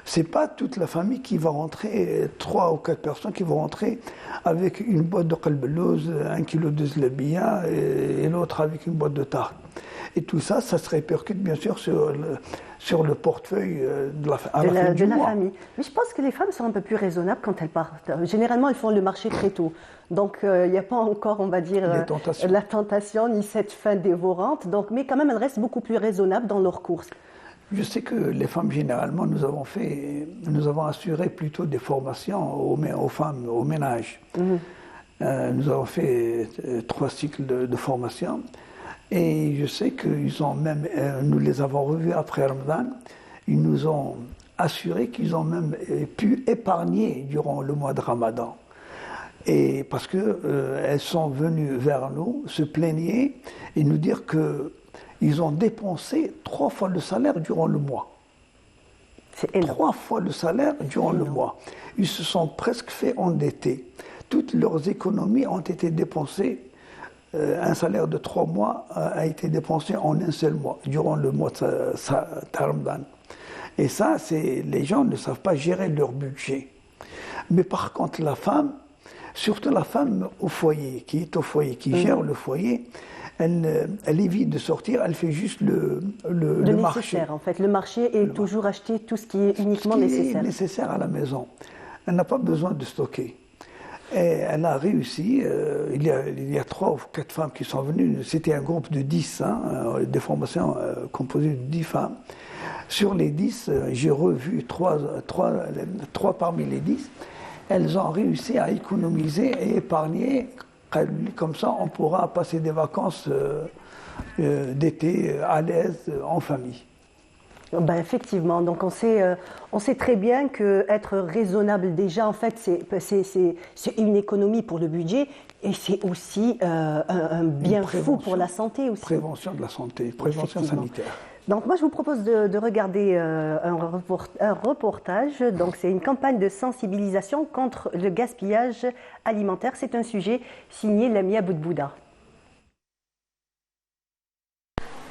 Ce n'est pas toute la famille qui va rentrer, 3 ou 4 personnes qui vont rentrer avec une boîte de qalbelouz, 1 kilo de zlebia et l'autre avec une boîte de tarte. Et tout ça, ça se répercute bien sûr sur le portefeuille de la famille. Mais je pense que les femmes sont un peu plus raisonnables quand elles partent. Généralement, elles font le marché très tôt. Donc, il n'y a pas encore, on va dire, la tentation ni cette faim dévorante. Donc, mais quand même, elles restent beaucoup plus raisonnables dans leurs courses. Je sais que les femmes, généralement, nous avons assuré plutôt des formations aux femmes, au ménage. Nous avons fait 3 cycles de formation. Et je sais qu'ils ont même, nous les avons revus après Ramadan, ils nous ont assuré qu'ils ont même pu épargner durant le mois de Ramadan. Et parce qu'elles sont venues vers nous, se plaigner et nous dire qu'ils ont dépensé 3 fois le salaire durant le mois. C'est énorme. 3 fois le salaire durant le mois. Ils se sont presque fait endetter. Toutes leurs économies ont été dépensées. Un salaire de 3 mois a été dépensé en un seul mois, durant le mois de Ramadan. Et ça, les gens ne savent pas gérer leur budget. Mais par contre, la femme, surtout la femme au foyer, qui est au foyer, qui gère le foyer, elle évite de sortir, elle fait juste le marché. En fait, le marché est toujours acheter tout ce qui est uniquement nécessaire. Est nécessaire à la maison. Elle n'a pas besoin de stocker. Et elle a réussi, il y a 3 ou 4 femmes qui sont venues, c'était un groupe de 10, des formations composées de 10 femmes. Sur les 10, j'ai revu 3 parmi les 10, elles ont réussi à économiser et épargner, comme ça on pourra passer des vacances d'été à l'aise en famille. Ben effectivement, donc on sait très bien qu'être raisonnable déjà, en fait, c'est une économie pour le budget et c'est aussi un bien fou pour la santé aussi. Prévention de la santé, prévention sanitaire. Donc moi je vous propose de regarder un reportage, donc c'est une campagne de sensibilisation contre le gaspillage alimentaire, c'est un sujet signé Lamia Boudbouda.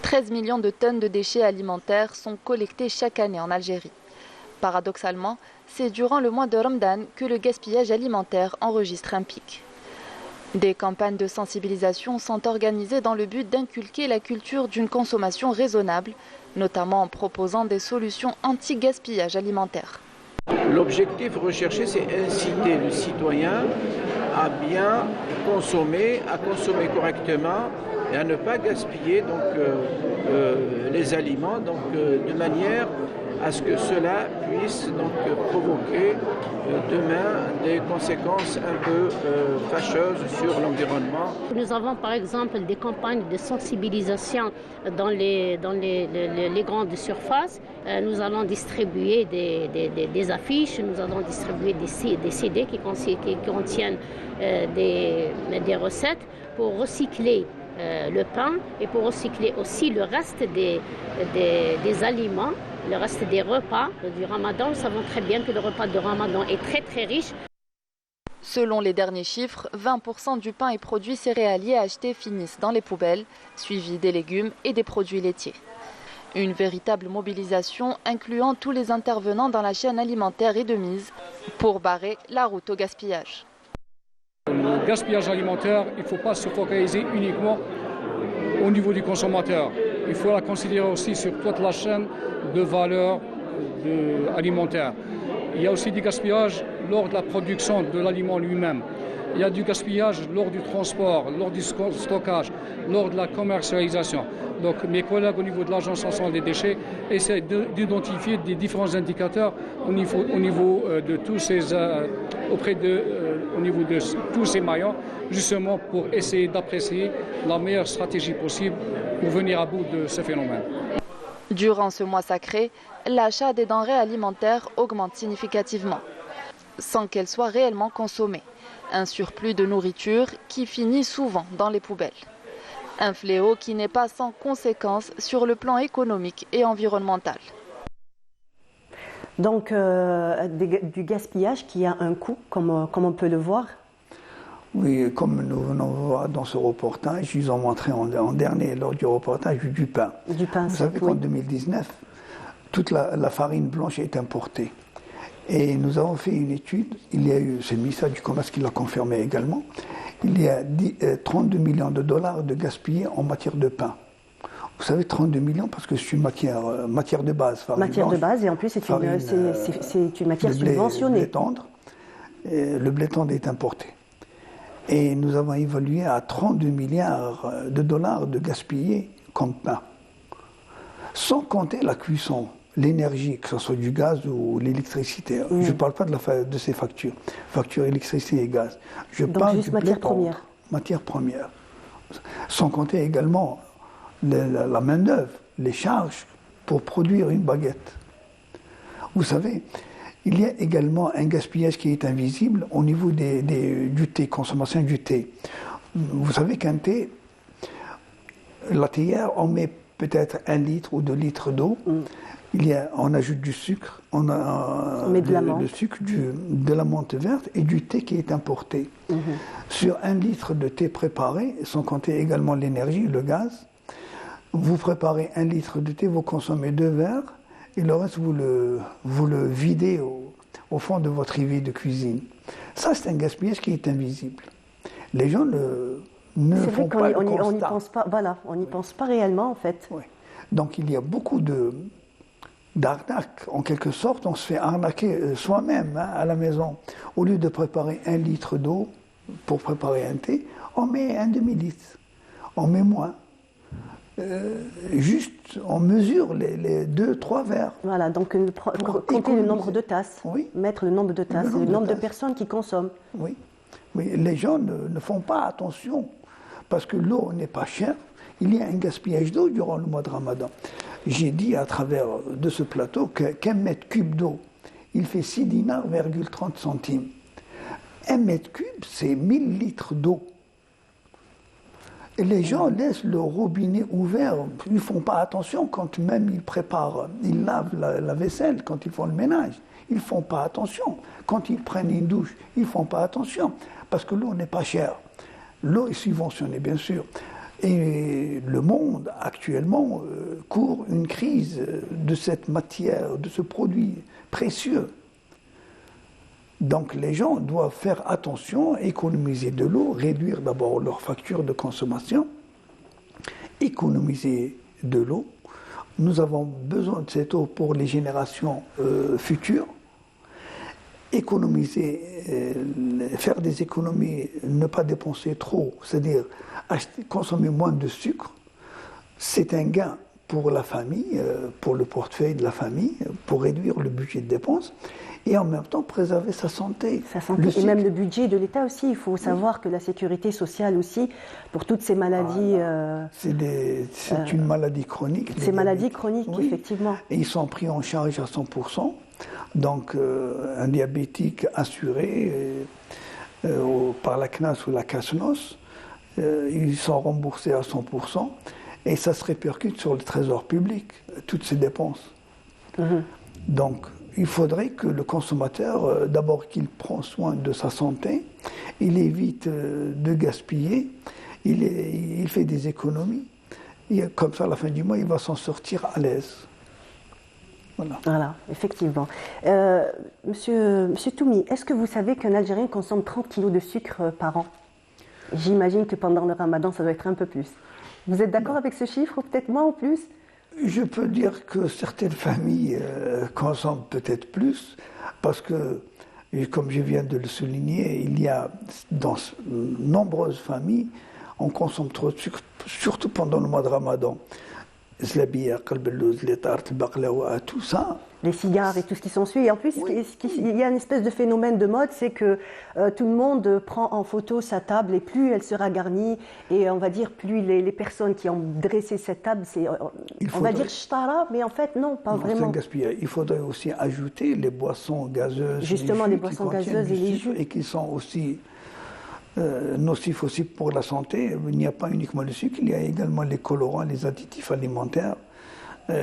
13 millions de tonnes de déchets alimentaires sont collectés chaque année en Algérie. Paradoxalement, c'est durant le mois de Ramadan que le gaspillage alimentaire enregistre un pic. Des campagnes de sensibilisation sont organisées dans le but d'inculquer la culture d'une consommation raisonnable, notamment en proposant des solutions anti-gaspillage alimentaire. L'objectif recherché, c'est inciter le citoyen à bien consommer, à consommer correctement et à ne pas gaspiller donc, les aliments de manière à ce que cela puisse donc provoquer demain des conséquences un peu fâcheuses sur l'environnement. Nous avons par exemple des campagnes de sensibilisation dans les grandes surfaces. Nous allons distribuer des affiches, nous allons distribuer des CD qui contiennent des recettes pour recycler le pain et pour recycler aussi le reste des aliments, le reste des repas du Ramadan. Nous savons très bien que le repas de Ramadan est très très riche. Selon les derniers chiffres, 20% du pain et produits céréaliers achetés finissent dans les poubelles, suivis des légumes et des produits laitiers. Une véritable mobilisation incluant tous les intervenants dans la chaîne alimentaire est de mise pour barrer la route au gaspillage. Le gaspillage alimentaire, il ne faut pas se focaliser uniquement au niveau du consommateur. Il faut la considérer aussi sur toute la chaîne de valeur alimentaire. Il y a aussi du gaspillage lors de la production de l'aliment lui-même. Il y a du gaspillage lors du transport, lors du stockage, lors de la commercialisation. Donc mes collègues au niveau de l'Agence nationale des déchets essaient d'identifier des différents indicateurs au niveau de tous ces, au niveau de tous ces maillons, justement pour essayer d'apprécier la meilleure stratégie possible pour venir à bout de ce phénomène. Durant ce mois sacré, l'achat des denrées alimentaires augmente significativement, sans qu'elles soient réellement consommées. Un surplus de nourriture qui finit souvent dans les poubelles. Un fléau qui n'est pas sans conséquences sur le plan économique et environnemental. Donc, du gaspillage qui a un coût, comme on peut le voir. Oui, comme nous venons voir dans ce reportage, ils ont montré en dernier, lors du reportage, du pain. Du pain, vous savez qu'en 2019, toute la farine blanche est importée. Et nous avons fait une étude, il y a eu, c'est le ministère du Commerce qui l'a confirmé également, il y a 32 millions de dollars de gaspillés en matière de pain. Vous savez, 32 millions parce que c'est une matière de base. Matière de base et en plus c'est une matière subventionnée. Le blé tendre est importé. Et nous avons évalué à 32 milliards de dollars de gaspillés comme pain. Sans compter la cuisson, l'énergie, que ce soit du gaz ou l'électricité. Je ne parle pas de ces factures. Factures électricité et gaz. Je parle juste matière première. Matière première. Sans compter également la main-d'œuvre, les charges pour produire une baguette. Vous savez, il y a également un gaspillage qui est invisible au niveau du thé, consommation du thé. Vous savez qu'un thé, la théière, on met peut-être 1 litre ou 2 litres d'eau. On ajoute du sucre, on met le sucre, de la menthe verte et du thé qui est importé. Sur 1 litre de thé préparé, sans compter également l'énergie, le gaz, vous préparez 1 litre de thé, vous consommez 2 verres et le reste vous le videz au fond de votre évier de cuisine. Ça, c'est un gaspillage qui est invisible. Les gens ne font pas le constat. On n'y pense pas réellement en fait. Oui. Donc il y a beaucoup d'arnaques. En quelque sorte, on se fait arnaquer soi-même à la maison. Au lieu de préparer 1 litre d'eau pour préparer un thé, on met un demi-litre. On met moins. Juste, on mesure les 2-3 verres. Voilà, donc compter le nombre de tasses, mettre le nombre de tasses, le nombre de personnes qui consomment. Oui, les gens ne font pas attention, parce que l'eau n'est pas chère. Il y a un gaspillage d'eau durant le mois de Ramadan. J'ai dit à travers de ce plateau qu'un mètre cube d'eau, il fait 6 dinars,30 centimes. 1 mètre cube, c'est 1000 litres d'eau. Et les gens laissent le robinet ouvert, ils ne font pas attention quand même ils préparent, ils lavent la vaisselle, quand ils font le ménage. Ils ne font pas attention. Quand ils prennent une douche, ils ne font pas attention, parce que l'eau n'est pas chère. L'eau est subventionnée, bien sûr. Et le monde, actuellement, court une crise de cette matière, de ce produit précieux. Donc les gens doivent faire attention, économiser de l'eau, réduire d'abord leur facture de consommation, économiser de l'eau. Nous avons besoin de cette eau pour les générations futures. économiser, faire des économies, ne pas dépenser trop, c'est-à-dire consommer moins de sucre, c'est un gain pour la famille, pour le portefeuille de la famille, pour réduire le budget de dépenses et en même temps préserver sa santé. Et même le budget de l'État aussi, il faut savoir que la sécurité sociale aussi, pour toutes ces maladies... c'est une maladie chronique. Ces maladies chroniques, oui. Effectivement. Et ils sont pris en charge à 100%. Donc un diabétique assuré par la CNAS ou la CASNOS, ils sont remboursés à 100%. Et ça se répercute sur le trésor public, toutes ces dépenses. Donc, il faudrait que le consommateur, d'abord qu'il prend soin de sa santé, il évite de gaspiller, il fait des économies, et comme ça, à la fin du mois, il va s'en sortir à l'aise. Voilà, effectivement. Monsieur Toumi, est-ce que vous savez qu'un Algérien consomme 30 kilos de sucre par an? J'imagine que pendant le ramadan, ça doit être un peu plus. Vous êtes d'accord avec ce chiffre, ou peut-être moins ou plus? Je peux dire que certaines familles consomment peut-être plus, parce que, comme je viens de le souligner, il y a dans nombreuses familles, on consomme trop de sucre, surtout pendant le mois de Ramadan. Zlabia, kalbelouz, les tartes, baklawa, tout ça. Les cigares et tout ce qui s'ensuit. Et en plus, il y a une espèce de phénomène de mode, c'est que tout le monde prend en photo sa table et plus elle sera garnie, et on va dire plus les personnes qui ont dressé cette table, on va dire shtara, mais en fait non, pas vraiment. C'est un gaspillage. Il faudrait aussi ajouter les boissons gazeuses. Justement, les boissons gazeuses et les jus. Et qui sont aussi nocifs aussi pour la santé. Il n'y a pas uniquement le sucre, il y a également les colorants, les additifs alimentaires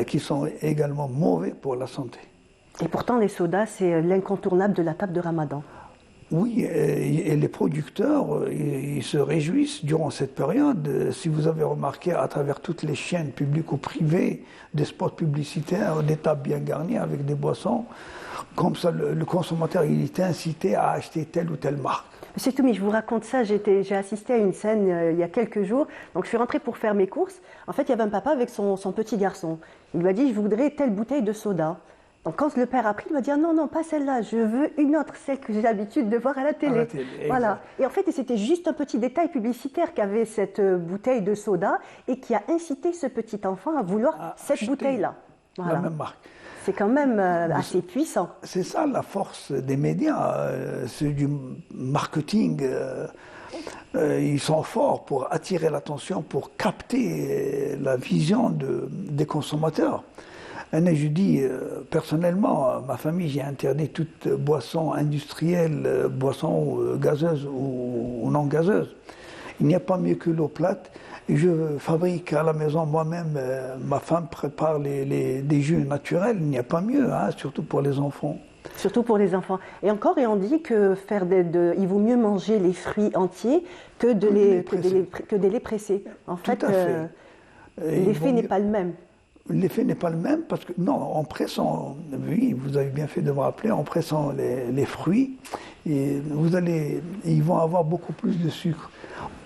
qui sont également mauvais pour la santé. Et pourtant, les sodas, c'est l'incontournable de la table de Ramadan. Oui, et les producteurs, ils se réjouissent durant cette période. Si vous avez remarqué, à travers toutes les chaînes publiques ou privées, des spots publicitaires, des tables bien garnies avec des boissons, comme ça, le consommateur, il est incité à acheter telle ou telle marque. Monsieur Toumi, je vous raconte ça, j'ai assisté à une scène il y a quelques jours. Donc je suis rentrée pour faire mes courses. En fait, il y avait un papa avec son petit garçon. Il lui a dit, je voudrais telle bouteille de soda. Donc quand le père a pris, il m'a dit, ah, non, non, pas celle-là, je veux une autre, celle que j'ai l'habitude de voir à la télé. Voilà. Et en fait, c'était juste un petit détail publicitaire qu'avait cette bouteille de soda et qui a incité ce petit enfant à vouloir cette bouteille-là. Voilà. La même marque. C'est quand même assez puissant. C'est ça la force des médias, c'est du marketing. Ils sont forts pour attirer l'attention, pour capter la vision des consommateurs. Et je dis, personnellement, ma famille, j'ai interdit toute boisson industrielle, boisson gazeuse ou non gazeuse. Il n'y a pas mieux que l'eau plate. Je fabrique à la maison moi-même, ma femme prépare des jus naturels, il n'y a pas mieux, hein, surtout pour les enfants. Surtout pour les enfants. Et encore, et on dit que il vaut mieux manger les fruits entiers que de les presser. En fait, l'effet n'est pas le même. L'effet n'est pas le même parce que, non, en pressant, oui, vous avez bien fait de me rappeler, en pressant les fruits, et ils vont avoir beaucoup plus de sucre.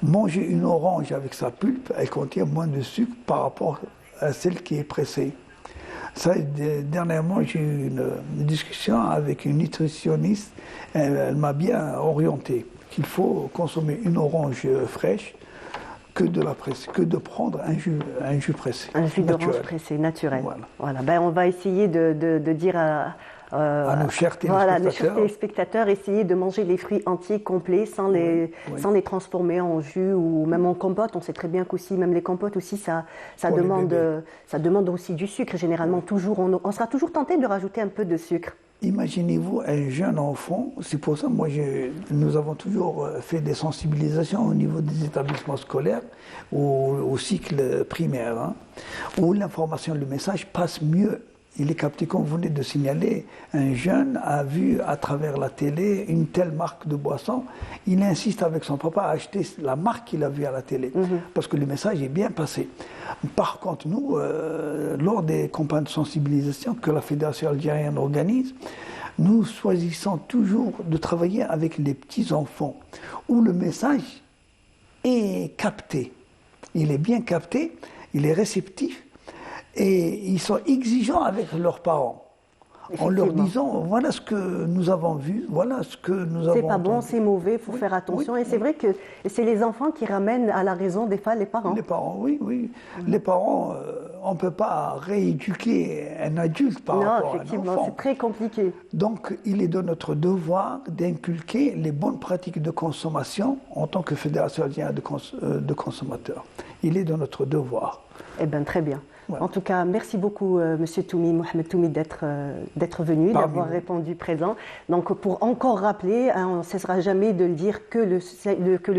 Manger une orange avec sa pulpe, elle contient moins de sucre par rapport à celle qui est pressée. Ça, dernièrement, j'ai eu une discussion avec une nutritionniste, elle m'a bien orienté qu'il faut consommer une orange fraîche que de prendre un jus pressé. Un jus d'orange pressé, naturel. Voilà. Ben, on va essayer de dire à nos chers téléspectateurs, essayer de manger les fruits entiers, complets, sans les transformer en jus ou même en compote. On sait très bien qu'aussi, même les compotes aussi, ça demande aussi du sucre. Généralement, on sera toujours tenté de rajouter un peu de sucre. Imaginez-vous un jeune enfant, c'est pour ça nous avons toujours fait des sensibilisations au niveau des établissements scolaires, au cycle primaire, hein, où l'information, le message passe mieux. Il est capté, comme vous venez de signaler, un jeune a vu à travers la télé une telle marque de boisson, il insiste avec son papa à acheter la marque qu'il a vue à la télé, parce que le message est bien passé. Par contre, nous, lors des campagnes de sensibilisation que la Fédération algérienne organise, nous choisissons toujours de travailler avec les petits-enfants, où le message est capté. Il est bien capté, il est réceptif, et ils sont exigeants avec leurs parents. en leur disant voilà ce que nous avons vu, voilà ce que nous avons C'est pas entendu. bon, c'est mauvais, il faut faire attention. Et c'est vrai que c'est les enfants qui ramènent à la raison des fois les parents. Les parents, oui. Les parents, on ne peut pas rééduquer un adulte par rapport à un enfant. Non, effectivement, c'est très compliqué. Donc, il est de notre devoir d'inculquer les bonnes pratiques de consommation en tant que fédération algérienne de consommateurs. Il est de notre devoir. Eh bien, très bien. Ouais. En tout cas, merci beaucoup, Monsieur Toumi, Mohamed Toumi, d'être venu, d'avoir répondu présent. Donc, pour encore rappeler, on ne cessera jamais de le dire que le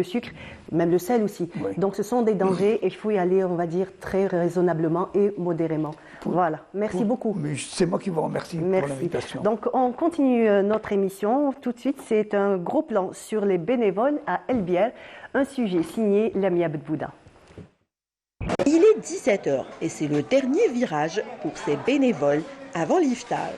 sucre, même le sel aussi. Oui. Donc, ce sont des dangers et il faut y aller, on va dire, très raisonnablement et modérément. Voilà. Merci beaucoup. C'est moi qui vous remercie pour l'invitation. Donc, on continue notre émission. Tout de suite, c'est un gros plan sur les bénévoles à El Biel, un sujet signé Lamia Bedbouda. Il est 17h et c'est le dernier virage pour ces bénévoles avant l'iftar.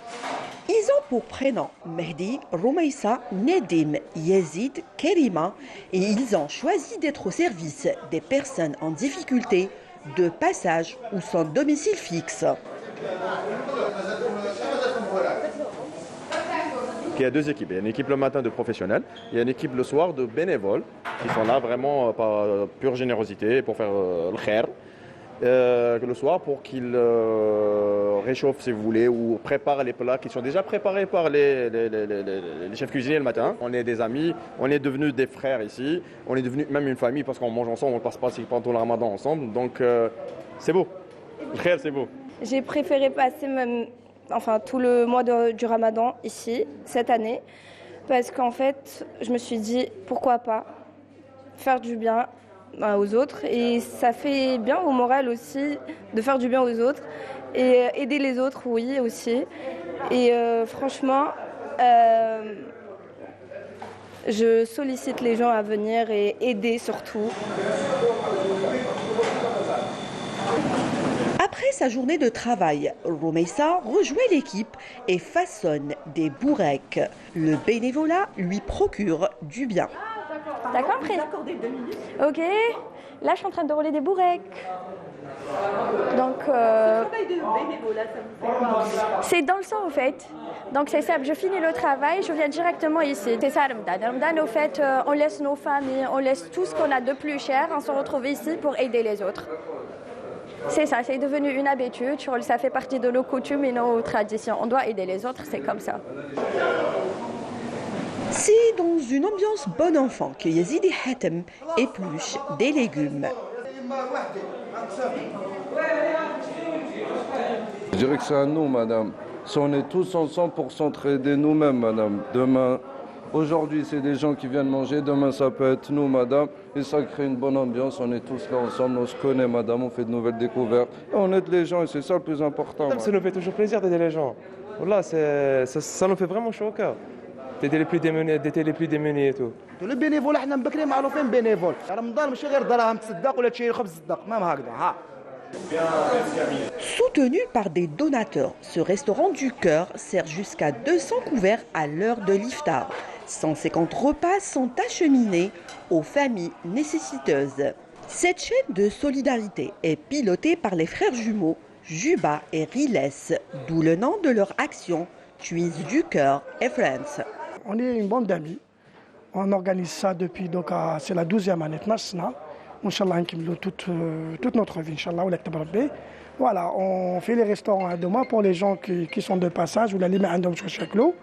Ils ont pour prénom Mehdi, Roumaïssa, Nedim, Yazid, Kerima et ils ont choisi d'être au service des personnes en difficulté, de passage ou sans domicile fixe. Il y a deux équipes. Il y a une équipe le matin de professionnels, il y a une équipe le soir de bénévoles qui sont là vraiment par pure générosité pour faire le khair. Le soir pour qu'ils réchauffent si vous voulez ou préparent les plats qui sont déjà préparés par les chefs cuisiniers le matin. On est des amis, on est devenus des frères ici, on est devenus même une famille parce qu'on mange ensemble, on ne passe pas pendant le ramadan ensemble, donc c'est beau, le khair c'est beau. J'ai préféré passer tout le mois du ramadan ici, cette année, parce qu'en fait, je me suis dit, pourquoi pas faire du bien aux autres, et ça fait bien au moral aussi de faire du bien aux autres, et aider les autres, oui, aussi. Et franchement, je sollicite les gens à venir et aider surtout. Après sa journée de travail, Roumaïssa rejoint l'équipe et façonne des bourrecs. Le bénévolat lui procure du bien. T'as compris ? Ok, là je suis en train de rouler des bourrecs. Donc, c'est dans le sang au fait. Donc c'est simple, je finis le travail, je viens directement ici. C'est ça Ramadan. Ramadan au fait, on laisse nos familles, on laisse tout ce qu'on a de plus cher, on se retrouve ici pour aider les autres. C'est ça, c'est devenu une habitude, ça fait partie de nos coutumes et nos traditions. On doit aider les autres, c'est comme ça. C'est dans une ambiance bon enfant que Yazid et Hatem épluchent des légumes. Je dirais que c'est à nous, madame. Si on est tous ensemble pour s'entraider nous-mêmes, madame. Demain, aujourd'hui, c'est des gens qui viennent manger. Demain, ça peut être nous, madame. Et ça crée une bonne ambiance. On est tous là ensemble. On se connaît, madame. On fait de nouvelles découvertes. Et on aide les gens et c'est ça le plus important. Ça nous fait toujours plaisir d'aider les gens. Voilà, ça nous fait vraiment chaud au cœur. D'aider les plus démunis et tout. Le bénévolat, احنا مبكرين معروفين bénévole. رمضان ماشي غير دراهم تصدق ولا تشري خبز تصدق، ما هكذا ها. Soutenu par des donateurs, ce restaurant du cœur sert jusqu'à 200 couverts à l'heure de l'iftar. 150 repas sont acheminés aux familles nécessiteuses. Cette chaîne de solidarité est pilotée par les frères jumeaux Juba et Riles, d'où le nom de leur action, Twins du cœur et Friends. On est une bande d'amis. On organise ça depuis, donc c'est la 12e année. Inch'Allah, toute notre vie, Inch'Allah. Voilà, on fait les restaurants à 2 mois pour les gens qui sont de passage, ou la limite à chaque lot.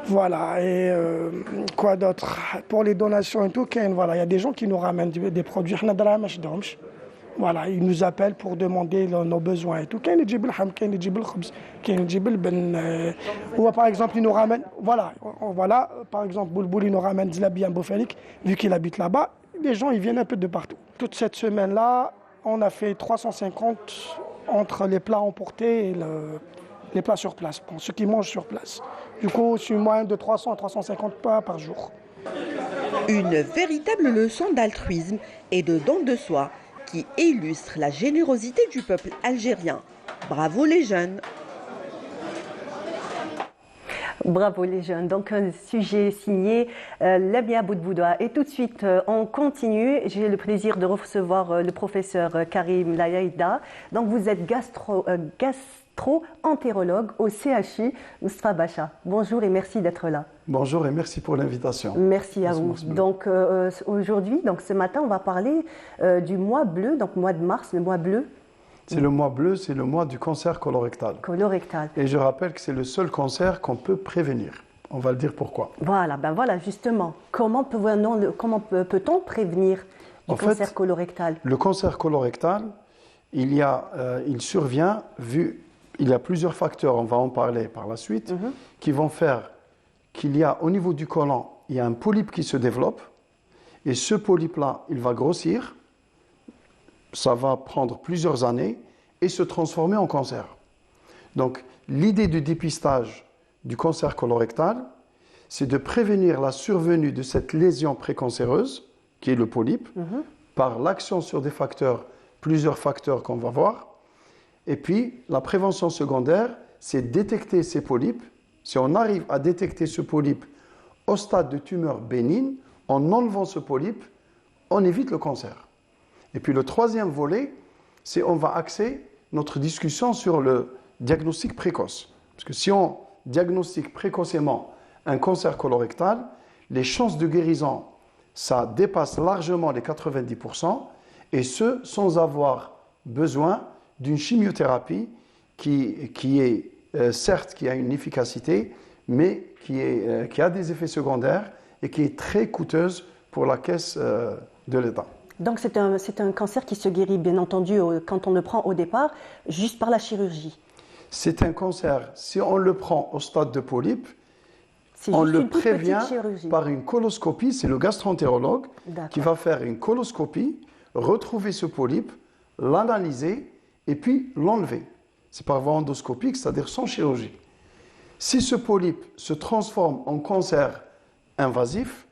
Voilà, et quoi d'autre? Pour les donations et tout, voilà, il y a des gens qui nous ramènent des produits. Voilà, ils nous appellent pour demander nos besoins et tout. Ou par exemple, ils nous ramènent, voilà, par exemple, Boulboul, il nous ramène Zlabi en Bofalik, vu qu'il habite là-bas. Les gens, ils viennent un peu de partout. Toute cette semaine-là, on a fait 350 entre les plats emportés et les plats sur place, pour ceux qui mangent sur place. Du coup, c'est une moyenne de 300 à 350 plats par jour. Une véritable leçon d'altruisme et de don de soi qui illustre la générosité du peuple algérien. Bravo les jeunes! Bravo les jeunes. Donc un sujet signé Lamia Boudboudoua. Et tout de suite, on continue. J'ai le plaisir de recevoir le professeur Karim Layaïda. Donc vous êtes gastro-entérologue au CHU Moustapha Bacha. Bonjour et merci d'être là. Bonjour et merci pour l'invitation. Merci à vous. Donc aujourd'hui, donc ce matin, on va parler du mois bleu, donc mois de mars, le mois bleu. C'est le mois bleu, c'est le mois du cancer colorectal. Colorectal. Et je rappelle que c'est le seul cancer qu'on peut prévenir. On va le dire pourquoi. Voilà, ben voilà justement. Comment peut-on prévenir du cancer colorectal? Le cancer colorectal, il y a plusieurs facteurs, on va en parler par la suite, qui vont faire qu'il y a au niveau du côlon, il y a un polype qui se développe, et ce polype-là, il va grossir, ça va prendre plusieurs années, et se transformer en cancer. Donc, l'idée du dépistage du cancer colorectal, c'est de prévenir la survenue de cette lésion précancéreuse, qui est le polype, par l'action sur des facteurs, plusieurs facteurs qu'on va voir. Et puis, la prévention secondaire, c'est détecter ces polypes. Si on arrive à détecter ce polype au stade de tumeur bénigne, en enlevant ce polype, on évite le cancer. Et puis le troisième volet, c'est on va axer notre discussion sur le diagnostic précoce. Parce que si on diagnostique précocement un cancer colorectal, les chances de guérison, ça dépasse largement les 90%, et ce, sans avoir besoin d'une chimiothérapie qui est certes qui a une efficacité, mais qui a des effets secondaires et qui est très coûteuse pour la caisse de l'État. Donc c'est un cancer qui se guérit bien entendu quand on le prend au départ, juste par la chirurgie. C'est un cancer, si on le prend au stade de polype, on le prévient par une coloscopie, c'est le gastro-entérologue qui va faire une coloscopie, retrouver ce polype, l'analyser et puis l'enlever. C'est par voie endoscopique, c'est-à-dire sans chirurgie. Si ce polype se transforme en cancer invasif,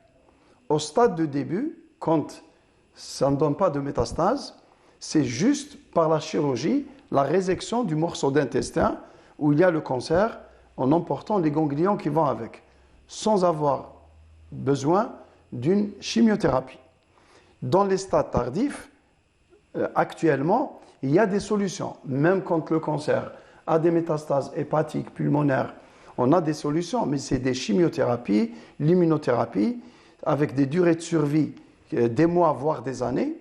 au stade de début, quand ça ne donne pas de métastase, c'est juste par la chirurgie, la résection du morceau d'intestin où il y a le cancer en emportant les ganglions qui vont avec, sans avoir besoin d'une chimiothérapie. Dans les stades tardifs, actuellement, il y a des solutions. Même quand le cancer a des métastases hépatiques, pulmonaires, on a des solutions, mais c'est des chimiothérapies, l'immunothérapie, avec des durées de survie des mois, voire des années,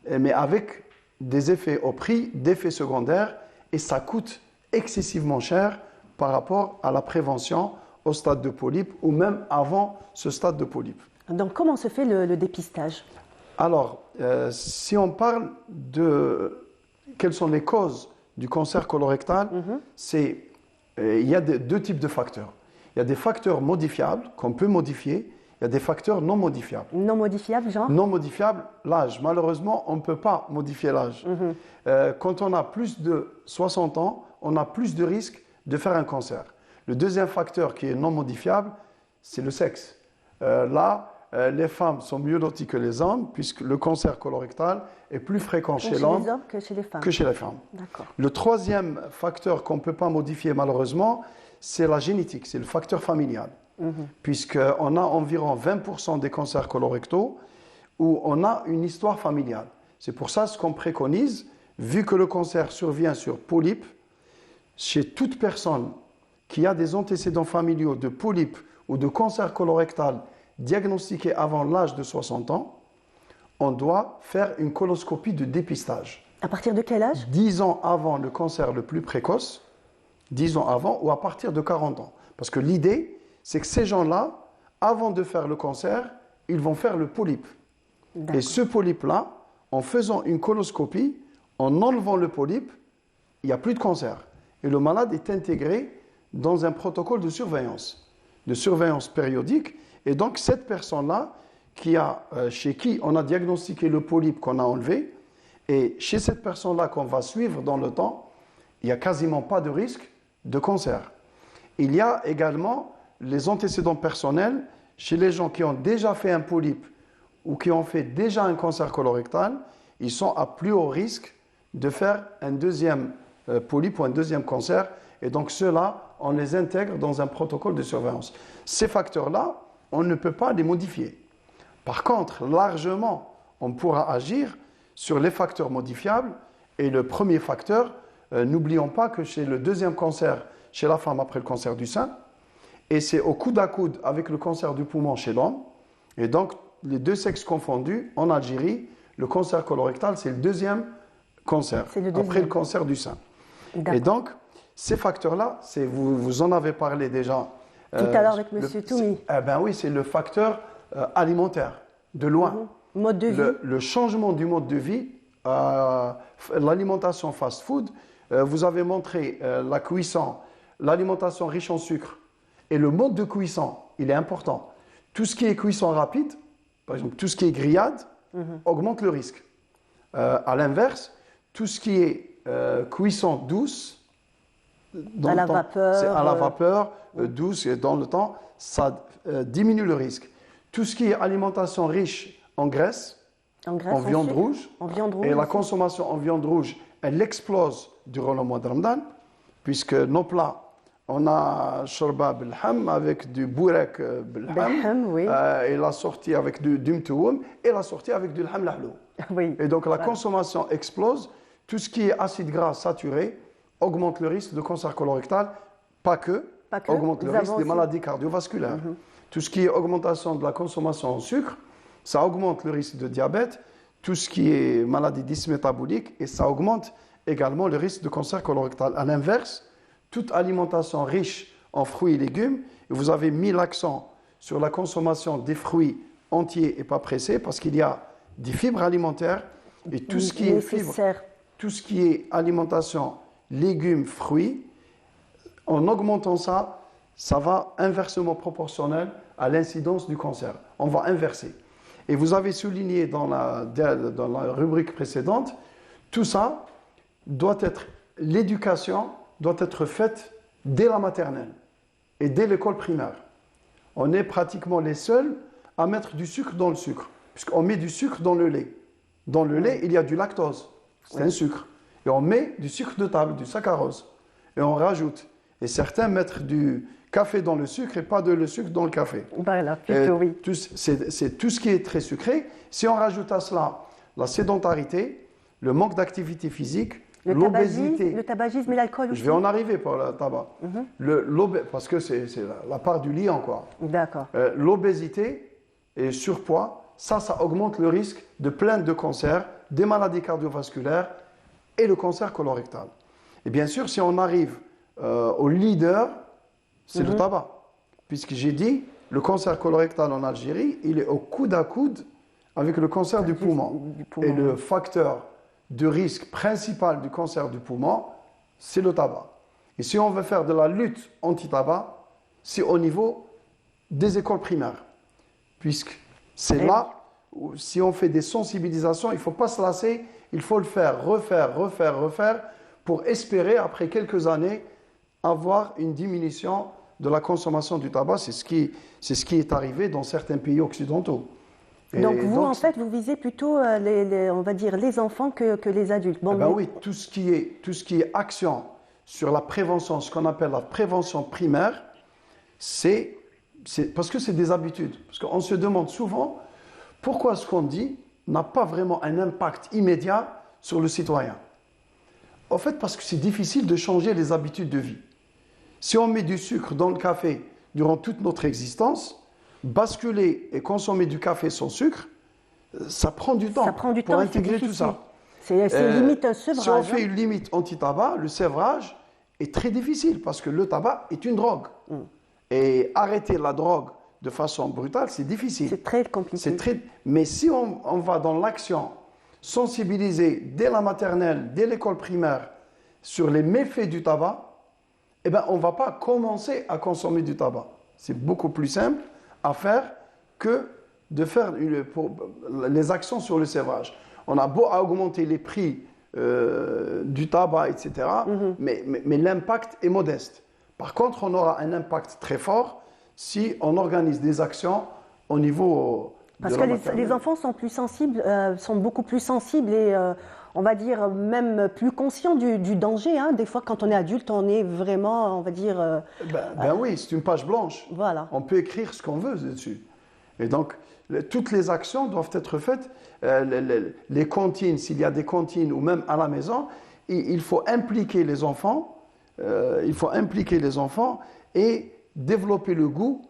mais avec des effets au prix d'effets secondaires, et ça coûte excessivement cher par rapport à la prévention au stade de polype ou même avant ce stade de polype. Donc comment se fait le dépistage? Alors, si on parle de quelles sont les causes du cancer colorectal, il y a deux types de facteurs. Il y a des facteurs modifiables qu'on peut modifier. Il y a des facteurs non modifiables. Non modifiables, genre? Non modifiables, l'âge. Malheureusement, on ne peut pas modifier l'âge. Quand on a plus de 60 ans, on a plus de risques de faire un cancer. Le deuxième facteur qui est non modifiable, c'est le sexe. Les femmes sont mieux loties que les hommes, puisque le cancer colorectal est plus fréquent chez l'homme que chez les femmes. Que chez les femmes. D'accord. Le troisième facteur qu'on ne peut pas modifier malheureusement, c'est la génétique, c'est le facteur familial. Puisqu'on a environ 20% des cancers colorectaux où on a une histoire familiale. C'est pour ça ce qu'on préconise, vu que le cancer survient sur polype, chez toute personne qui a des antécédents familiaux de polype ou de cancer colorectal diagnostiqué avant l'âge de 60 ans, on doit faire une coloscopie de dépistage. À partir de quel âge? 10 ans avant le cancer le plus précoce, 10 ans avant ou à partir de 40 ans. Parce que l'idée, c'est que ces gens-là, avant de faire le cancer, ils vont faire le polype. Et ce polype-là, en faisant une coloscopie, en enlevant le polype, il n'y a plus de cancer. Et le malade est intégré dans un protocole de surveillance périodique. Et donc, cette personne-là, chez qui on a diagnostiqué le polype qu'on a enlevé, et chez cette personne-là qu'on va suivre dans le temps, il n'y a quasiment pas de risque de cancer. Il y a également les antécédents personnels chez les gens qui ont déjà fait un polype ou qui ont fait déjà un cancer colorectal, ils sont à plus haut risque de faire un deuxième polype ou un deuxième cancer. Et donc ceux-là, on les intègre dans un protocole de surveillance. Ces facteurs-là, on ne peut pas les modifier. Par contre, largement, on pourra agir sur les facteurs modifiables. Et le premier facteur, n'oublions pas que c'est le deuxième cancer chez la femme après le cancer du sein. Et c'est au coude à coude avec le cancer du poumon chez l'homme. Et donc, les deux sexes confondus, en Algérie, le cancer colorectal, c'est le deuxième cancer, après le cancer du sein. Et donc, ces facteurs-là, vous en avez parlé déjà. Tout à l'heure avec M. Toumi. Ben oui, c'est le facteur alimentaire, de loin. Mode de vie. Le changement du mode de vie, l'alimentation fast-food, vous avez montré la cuisson, l'alimentation riche en sucre et le mode de cuisson, il est important. Tout ce qui est cuisson rapide, par exemple, tout ce qui est grillade, augmente le risque. À l'inverse, tout ce qui est cuisson douce, à la vapeur, douce et dans le temps, ça diminue le risque. Tout ce qui est alimentation riche en graisse, en viande rouge, et la consommation en viande rouge, elle explose durant le mois de Ramadan, puisque nos plats, on a shorba bilham avec du bourek bilham, et la sortie avec du mtoum, et la sortie avec du lham lahlou. Et donc la consommation explose. Tout ce qui est acide gras saturé augmente le risque de cancer colorectal, pas que. Augmente le risque des maladies cardiovasculaires. Tout ce qui est augmentation de la consommation en sucre, ça augmente le risque de diabète. Tout ce qui est maladie dysmétabolique, et ça augmente également le risque de cancer colorectal. À l'inverse, toute alimentation riche en fruits et légumes, et vous avez mis l'accent sur la consommation des fruits entiers et pas pressés, parce qu'il y a des fibres alimentaires, et tout ce qui est fibres, tout ce qui est alimentation, légumes, fruits, en augmentant ça, ça va inversement proportionnel à l'incidence du cancer. On va inverser. Et vous avez souligné dans la rubrique précédente, tout ça doit être, l'éducation doit être faite dès la maternelle et dès l'école primaire. On est pratiquement les seuls à mettre du sucre dans le sucre, puisqu'on met du sucre dans le lait. Dans le lait, il y a du lactose, c'est un sucre. Et on met du sucre de table, du saccharose, et on rajoute. Et certains mettent du café dans le sucre et pas de le sucre dans le café. Voilà, plutôt oui. C'est tout ce qui est très sucré. Si on rajoute à cela la sédentarité, le manque d'activité physique, l'obésité. Le tabagisme et l'alcool aussi. Je vais en arriver pour le tabac. Parce que c'est la part du liant, quoi. D'accord. L'obésité et surpoids, ça augmente le risque de plainte de cancer, des maladies cardiovasculaires et le cancer colorectal. Et bien sûr, si on arrive au leader, c'est le tabac. Puisque j'ai dit, le cancer colorectal en Algérie, il est au coude à coude avec le cancer du poumon. Et le facteur de risque principal du cancer du poumon, c'est le tabac. Et si on veut faire de la lutte anti-tabac, c'est au niveau des écoles primaires. Puisque c'est là où, si on fait des sensibilisations, il ne faut pas se lasser, il faut le faire, refaire, pour espérer, après quelques années, avoir une diminution de la consommation du tabac. C'est ce qui est arrivé dans certains pays occidentaux. Donc vous, en fait, vous visez plutôt, on va dire, les enfants que les adultes. Bon, oui, tout ce qui est action sur la prévention, ce qu'on appelle la prévention primaire, c'est parce que c'est des habitudes. Parce qu'on se demande souvent pourquoi ce qu'on dit n'a pas vraiment un impact immédiat sur le citoyen. En fait, parce que c'est difficile de changer les habitudes de vie. Si on met du sucre dans le café durant toute notre existence, basculer et consommer du café sans sucre, ça prend du temps pour intégrer tout ça. C'est limite un sevrage. Si on fait une limite anti-tabac, le sevrage est très difficile parce que le tabac est une drogue. Et arrêter la drogue de façon brutale, c'est difficile. C'est très compliqué. Mais si on va dans l'action, sensibiliser dès la maternelle, dès l'école primaire, sur les méfaits du tabac, eh ben, on ne va pas commencer à consommer du tabac. C'est beaucoup plus simple à faire que de faire les actions sur le sévrage. On a beau augmenter les prix du tabac, etc., mais l'impact est modeste. Par contre, on aura un impact très fort si on organise des actions au niveau Parce que les enfants sont plus sensibles, sont beaucoup plus sensibles et on va dire, même plus conscient du danger. Hein. Des fois, quand on est adulte, on est vraiment, on va dire... oui, c'est une page blanche. Voilà. On peut écrire ce qu'on veut dessus. Et donc, toutes les actions doivent être faites. Les comptines, s'il y a des comptines ou même à la maison, il faut impliquer les enfants. Et développer le goût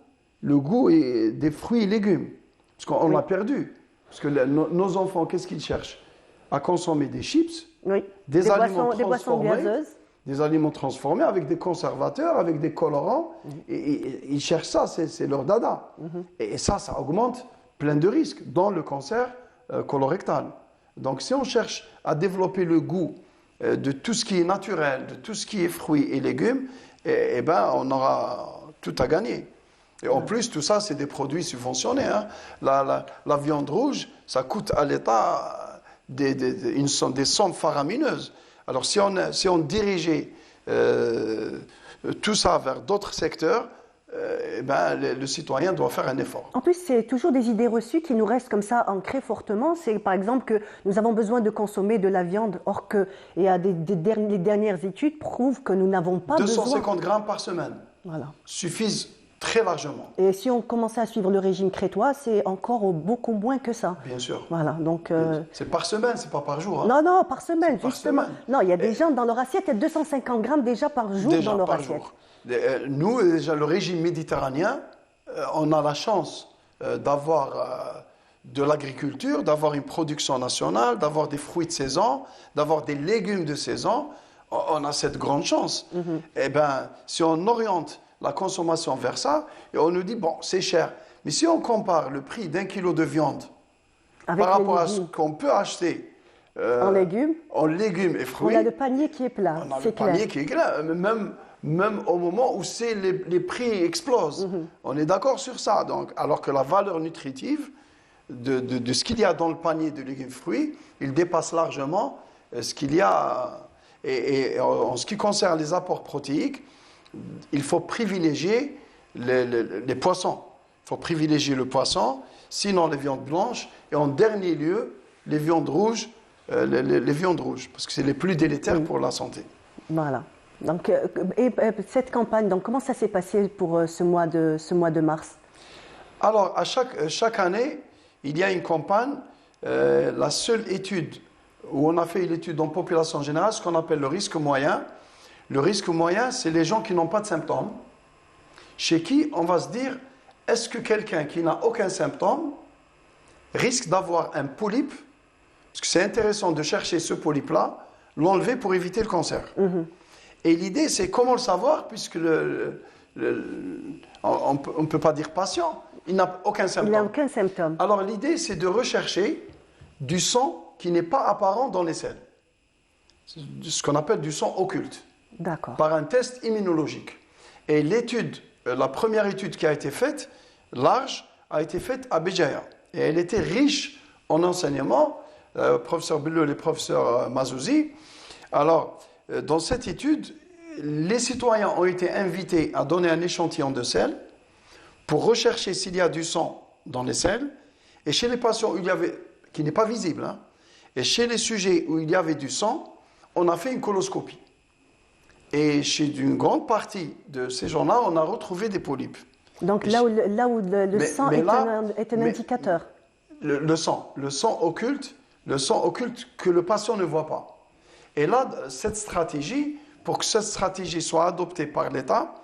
des fruits et légumes. Parce qu'on l'a perdu. Parce que nos enfants, qu'est-ce qu'ils cherchent? À consommer des chips, des boissons gazeuses. Des aliments transformés avec des conservateurs, avec des colorants. Et ils cherchent ça, c'est leur dada. Et ça augmente plein de risques, dont le cancer colorectal. Donc si on cherche à développer le goût de tout ce qui est naturel, de tout ce qui est fruits et légumes, on aura tout à gagner. Et en plus, tout ça, c'est des produits subventionnés. Hein. La viande rouge, ça coûte à l'État des sommes faramineuses. Alors, si on dirigeait tout ça vers d'autres secteurs, le citoyen doit faire un effort. En plus, c'est toujours des idées reçues qui nous restent comme ça ancrées fortement. C'est par exemple que nous avons besoin de consommer de la viande, or que les dernières études prouvent que nous n'avons pas 250 grammes par semaine suffisent très largement. Et si on commençait à suivre le régime crétois, c'est encore beaucoup moins que ça. Bien sûr. Voilà, donc... C'est par semaine, c'est pas par jour. Hein. Non, par semaine, justement. Non, il y a des gens dans leur assiette, il y a 250 grammes déjà par jour dans leur assiette. Nous, déjà, le régime méditerranéen, on a la chance d'avoir de l'agriculture, d'avoir une production nationale, d'avoir des fruits de saison, d'avoir des légumes de saison. On a cette grande chance. Si on oriente la consommation vers ça, et on nous dit, bon, c'est cher. Mais si on compare le prix d'un kilo de viande par rapport à ce qu'on peut acheter en légumes et fruits, on a le panier qui est plein. On a le panier qui est plein, même au moment où les prix explosent. On est d'accord sur ça. Donc, alors que la valeur nutritive de ce qu'il y a dans le panier de légumes et fruits, il dépasse largement ce qu'il y a. Et en ce qui concerne les apports protéiques, il faut privilégier les poissons. Il faut privilégier le poisson, sinon les viandes blanches, et en dernier lieu, les viandes rouges, parce que c'est les plus délétères pour la santé. Voilà. Donc, cette campagne, donc, comment ça s'est passé pour ce mois de mars? Alors, à chaque année, il y a une campagne. La seule étude où on a fait l'étude en population générale, ce qu'on appelle le risque moyen. Le risque moyen, c'est les gens qui n'ont pas de symptômes, chez qui on va se dire, est-ce que quelqu'un qui n'a aucun symptôme risque d'avoir un polype? Parce que c'est intéressant de chercher ce polype-là, l'enlever pour éviter le cancer. Et l'idée, c'est comment le savoir, puisque on ne peut pas dire patient, il n'a aucun symptôme. Il n'a aucun symptôme. Alors l'idée, c'est de rechercher du sang qui n'est pas apparent dans les selles. C'est ce qu'on appelle du sang occulte. D'accord. Par un test immunologique. Et la première étude qui a été faite, large, a été faite à Béjaïa. Et elle était riche en enseignements, professeur Belleux et professeur Mazouzi. Alors, dans cette étude, les citoyens ont été invités à donner un échantillon de sel pour rechercher s'il y a du sang dans les selles. Et chez les patients qui n'est pas visible, hein, et chez les sujets où il y avait du sang, on a fait une coloscopie. Et chez une grande partie de ces gens-là, on a retrouvé des polypes. Donc là où le sang est un indicateur. Le sang occulte que le patient ne voit pas. Et là, pour que cette stratégie soit adoptée par l'État,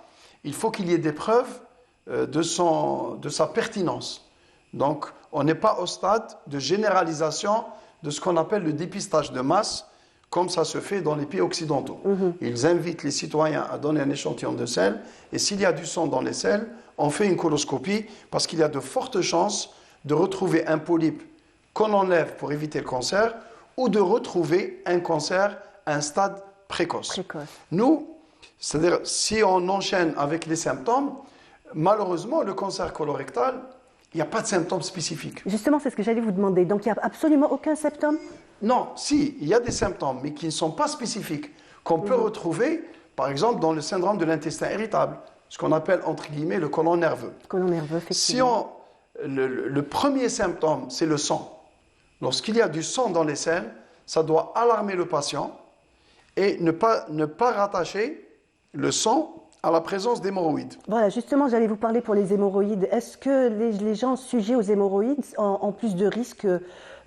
il faut qu'il y ait des preuves de sa pertinence. Donc, on n'est pas au stade de généralisation de ce qu'on appelle le dépistage de masse, comme ça se fait dans les pays occidentaux. Ils invitent les citoyens à donner un échantillon de sel, et s'il y a du sang dans les selles, on fait une coloscopie, parce qu'il y a de fortes chances de retrouver un polype qu'on enlève pour éviter le cancer, ou de retrouver un cancer à un stade précoce. Nous, c'est-à-dire, si on enchaîne avec les symptômes, malheureusement, le cancer colorectal, il n'y a pas de symptômes spécifiques. Justement, c'est ce que j'allais vous demander. Donc, il n'y a absolument aucun symptôme? Non, si, il y a des symptômes, mais qui ne sont pas spécifiques, qu'on peut retrouver, par exemple, dans le syndrome de l'intestin irritable, ce qu'on appelle, entre guillemets, le côlon nerveux. Côlon nerveux, effectivement. Si le premier symptôme, c'est le sang. Lorsqu'il y a du sang dans les selles, ça doit alarmer le patient et ne pas rattacher le sang à la présence d'hémorroïdes. Voilà, justement, j'allais vous parler pour les hémorroïdes. Est-ce que les gens sujets aux hémorroïdes ont plus de risques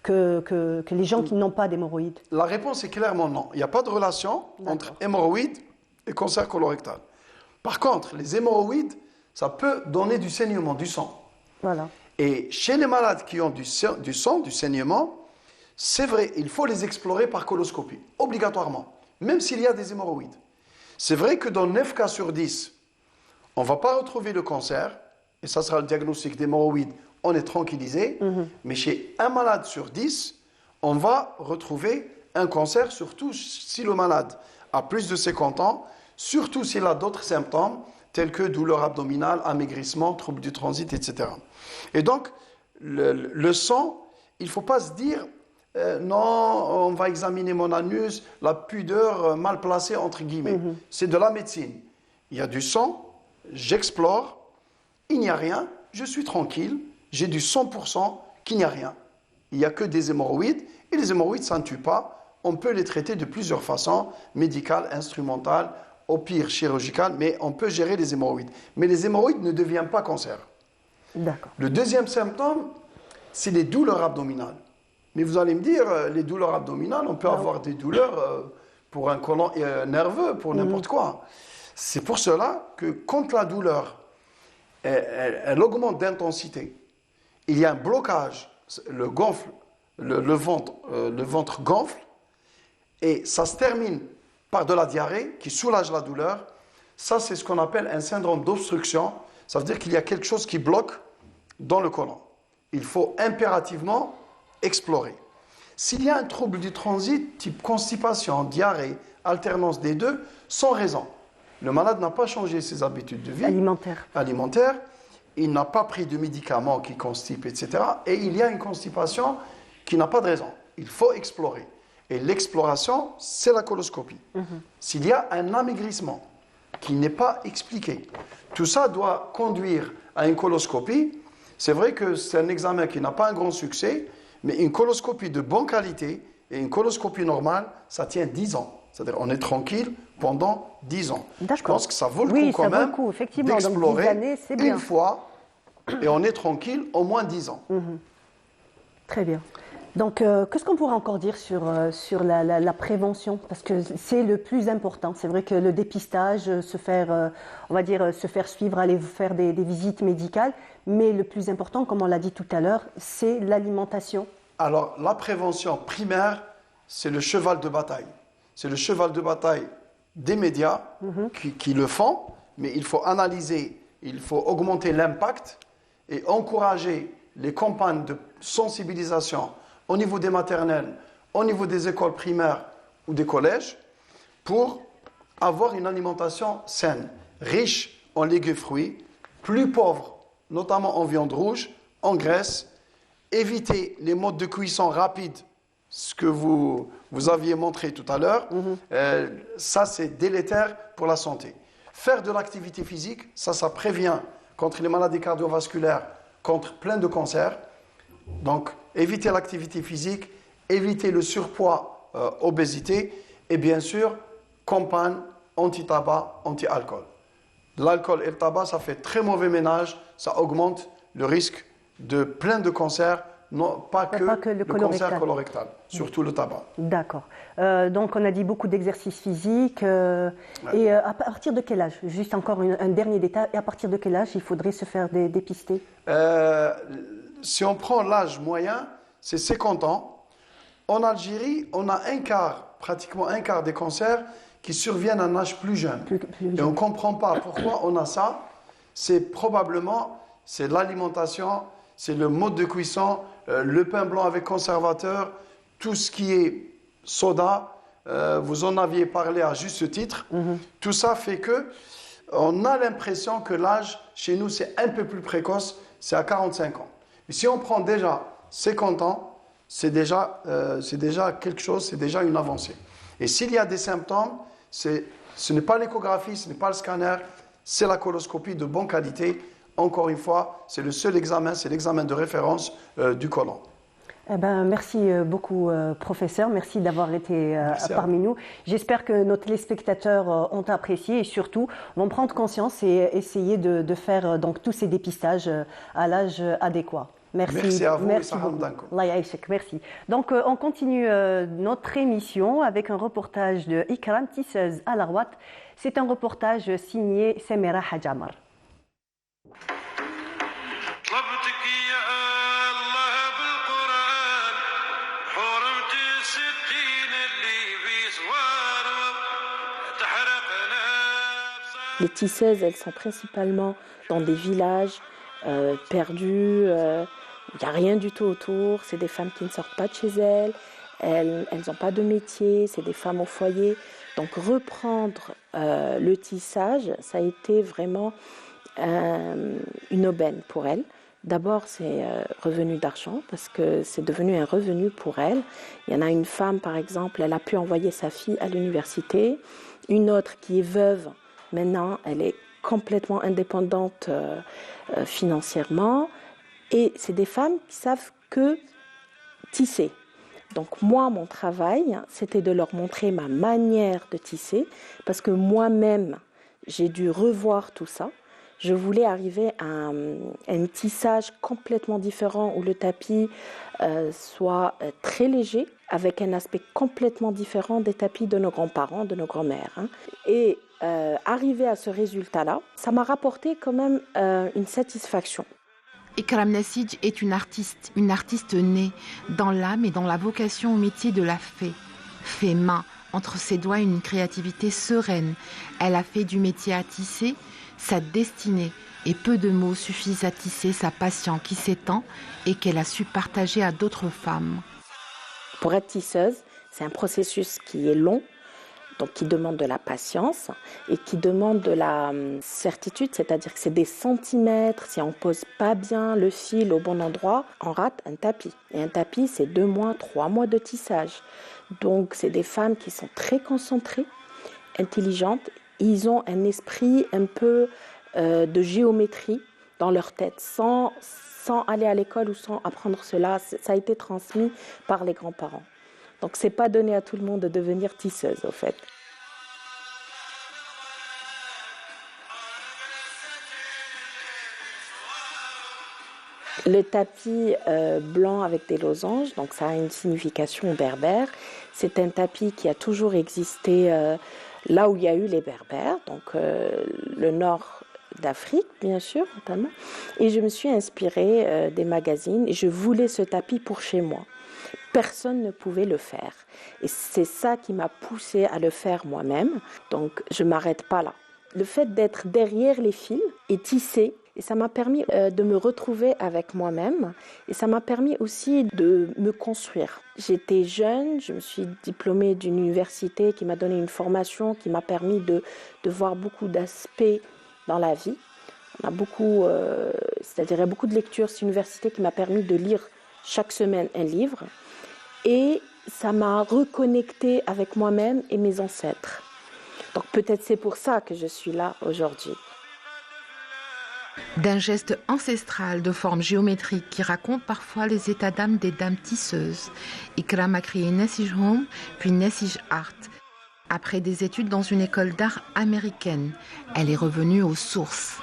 que les gens qui n'ont pas d'hémorroïdes? La réponse est clairement non. Il n'y a pas de relation entre hémorroïdes et cancer colorectal. Par contre, les hémorroïdes, ça peut donner du saignement, du sang. Voilà. Et chez les malades qui ont du sang, du saignement, c'est vrai, il faut les explorer par coloscopie, obligatoirement, même s'il y a des hémorroïdes. C'est vrai que dans 9 cas sur 10, on ne va pas retrouver le cancer, et ça sera le diagnostic d'hémorroïdes, on est tranquillisé, mais chez un malade sur 10, on va retrouver un cancer, surtout si le malade a plus de 50 ans, surtout s'il a d'autres symptômes, tels que douleur abdominale, amaigrissement, troubles du transit, etc. Et donc, le sang, il ne faut pas se dire non, on va examiner mon anus, la pudeur mal placée, entre guillemets. C'est de la médecine. Il y a du sang, j'explore, il n'y a rien, je suis tranquille, j'ai du 100% qu'il n'y a rien. Il n'y a que des hémorroïdes, et les hémorroïdes, ça ne tue pas. On peut les traiter de plusieurs façons, médicales, instrumentales, au pire chirurgicales, mais on peut gérer les hémorroïdes. Mais les hémorroïdes ne deviennent pas cancer. D'accord. Le deuxième symptôme, c'est les douleurs abdominales. Mais vous allez me dire, les douleurs abdominales, on peut avoir des douleurs pour un côlon nerveux, pour n'importe quoi. C'est pour cela que quand la douleur, elle augmente d'intensité, il y a un blocage, le ventre gonfle, et ça se termine par de la diarrhée qui soulage la douleur. Ça, c'est ce qu'on appelle un syndrome d'obstruction. Ça veut dire qu'il y a quelque chose qui bloque dans le côlon. Il faut impérativement explorer. S'il y a un trouble du transit, type constipation, diarrhée, alternance des deux, sans raison, le malade n'a pas changé ses habitudes de vie alimentaires, il n'a pas pris de médicaments qui constipent, etc. Et il y a une constipation qui n'a pas de raison. Il faut explorer. Et l'exploration, c'est la coloscopie. S'il y a un amaigrissement qui n'est pas expliqué, tout ça doit conduire à une coloscopie. C'est vrai que c'est un examen qui n'a pas un grand succès, mais une coloscopie de bonne qualité et une coloscopie normale, ça tient 10 ans. C'est-à-dire on est tranquille pendant 10 ans. Je pense que ça vaut le coup quand même d'explorer une fois et on est tranquille au moins 10 ans. Très bien. Donc, qu'est-ce qu'on pourrait encore dire sur la prévention? Parce que c'est le plus important. C'est vrai que le dépistage, se faire suivre, aller faire des visites médicales, mais le plus important, comme on l'a dit tout à l'heure, c'est l'alimentation. Alors, la prévention primaire, c'est le cheval de bataille. C'est le cheval de bataille des médias qui le font, mais il faut analyser, il faut augmenter l'impact et encourager les campagnes de sensibilisation au niveau des maternelles, au niveau des écoles primaires ou des collèges, pour avoir une alimentation saine, riche en légumes et fruits, plus pauvre, notamment en viande rouge, en graisse, éviter les modes de cuisson rapides, ce que vous aviez montré tout à l'heure, ça c'est délétère pour la santé. Faire de l'activité physique, ça prévient contre les maladies cardiovasculaires, contre plein de cancers. Donc, éviter l'activité physique, éviter le surpoids, obésité, et bien sûr, campagne anti-tabac, anti-alcool. L'alcool et le tabac, ça fait très mauvais ménage, ça augmente le risque de plein de cancers, non, pas que le cancer colorectal, surtout le tabac. D'accord. Donc, on a dit beaucoup d'exercices physiques. Et à partir de quel âge? Juste encore un dernier détail. Et à partir de quel âge il faudrait se faire dépister? Si on prend l'âge moyen, c'est 50 ans. En Algérie, on a pratiquement un quart des cancers qui surviennent à un âge plus jeune. Et on ne comprend pas pourquoi on a ça. C'est probablement l'alimentation, c'est le mode de cuisson, le pain blanc avec conservateur, tout ce qui est soda. Vous en aviez parlé à juste titre. Tout ça fait que on a l'impression que l'âge chez nous c'est un peu plus précoce, c'est à 45 ans. Mais si on prend déjà 50 ans, c'est déjà quelque chose, c'est déjà une avancée. Et s'il y a des symptômes, ce n'est pas l'échographie, ce n'est pas le scanner, c'est la coloscopie de bonne qualité. Encore une fois, c'est le seul examen, c'est l'examen de référence du côlon. Eh ben, merci beaucoup, professeur. Merci d'avoir été parmi nous. J'espère que nos téléspectateurs ont apprécié et surtout vont prendre conscience et essayer de faire donc tous ces dépistages à l'âge adéquat. Merci à vous. Merci beaucoup. Allah yaïchek, merci. Donc, on continue notre émission avec un reportage de Ikram, tisseuse à Larwat. C'est un reportage signé Semera Hadjamar. Les tisseuses, elles sont principalement dans des villages perdus, il n'y a rien du tout autour, c'est des femmes qui ne sortent pas de chez elles, elles n'ont pas de métier, c'est des femmes au foyer. Donc reprendre le tissage, ça a été vraiment une aubaine pour elles. D'abord, c'est revenu d'argent parce que c'est devenu un revenu pour elles. Il y en a une femme, par exemple, elle a pu envoyer sa fille à l'université. Une autre qui est veuve, maintenant, elle est complètement indépendante financièrement. Et c'est des femmes qui savent que tisser. Donc moi, mon travail, c'était de leur montrer ma manière de tisser parce que moi-même, j'ai dû revoir tout ça. Je voulais arriver à un tissage complètement différent où le tapis soit très léger, avec un aspect complètement différent des tapis de nos grands-parents, de nos grands-mères. Et arriver à ce résultat-là, ça m'a rapporté quand même une satisfaction. Ikram Nassij est une artiste née dans l'âme et dans la vocation au métier de la fée. Fée main, entre ses doigts une créativité sereine. Elle a fait du métier à tisser sa destinée et peu de mots suffisent à tisser sa passion qui s'étend et qu'elle a su partager à d'autres femmes. Pour être tisseuse, c'est un processus qui est long, donc qui demande de la patience et qui demande de la certitude, c'est-à-dire que c'est des centimètres, si on ne pose pas bien le fil au bon endroit, on rate un tapis. Et un tapis, c'est 2 mois, 3 mois de tissage. Donc c'est des femmes qui sont très concentrées, intelligentes, ils ont un esprit un peu de géométrie dans leur tête, sans aller à l'école ou sans apprendre cela. Ça a été transmis par les grands-parents. Donc c'est pas donné à tout le monde de devenir tisseuse, au fait. Le tapis blanc avec des losanges, donc ça a une signification berbère. C'est un tapis qui a toujours existé là où il y a eu les berbères, donc le nord d'Afrique, bien sûr, notamment. Et je me suis inspirée des magazines et je voulais ce tapis pour chez moi. Personne ne pouvait le faire. Et c'est ça qui m'a poussée à le faire moi-même. Donc, je ne m'arrête pas là. Le fait d'être derrière les fils et tisser, et ça m'a permis de me retrouver avec moi-même. Et ça m'a permis aussi de me construire. J'étais jeune, je me suis diplômée d'une université qui m'a donné une formation qui m'a permis de voir beaucoup d'aspects dans la vie. On a beaucoup, c'est-à-dire il y a beaucoup de lectures. C'est une université qui m'a permis de lire chaque semaine un livre. Et ça m'a reconnectée avec moi-même et mes ancêtres. Donc peut-être c'est pour ça que je suis là aujourd'hui. D'un geste ancestral de forme géométrique qui raconte parfois les états d'âme des dames tisseuses, Ikram a créé Nassij Home, puis Nassij Art. Après des études dans une école d'art américaine, elle est revenue aux sources.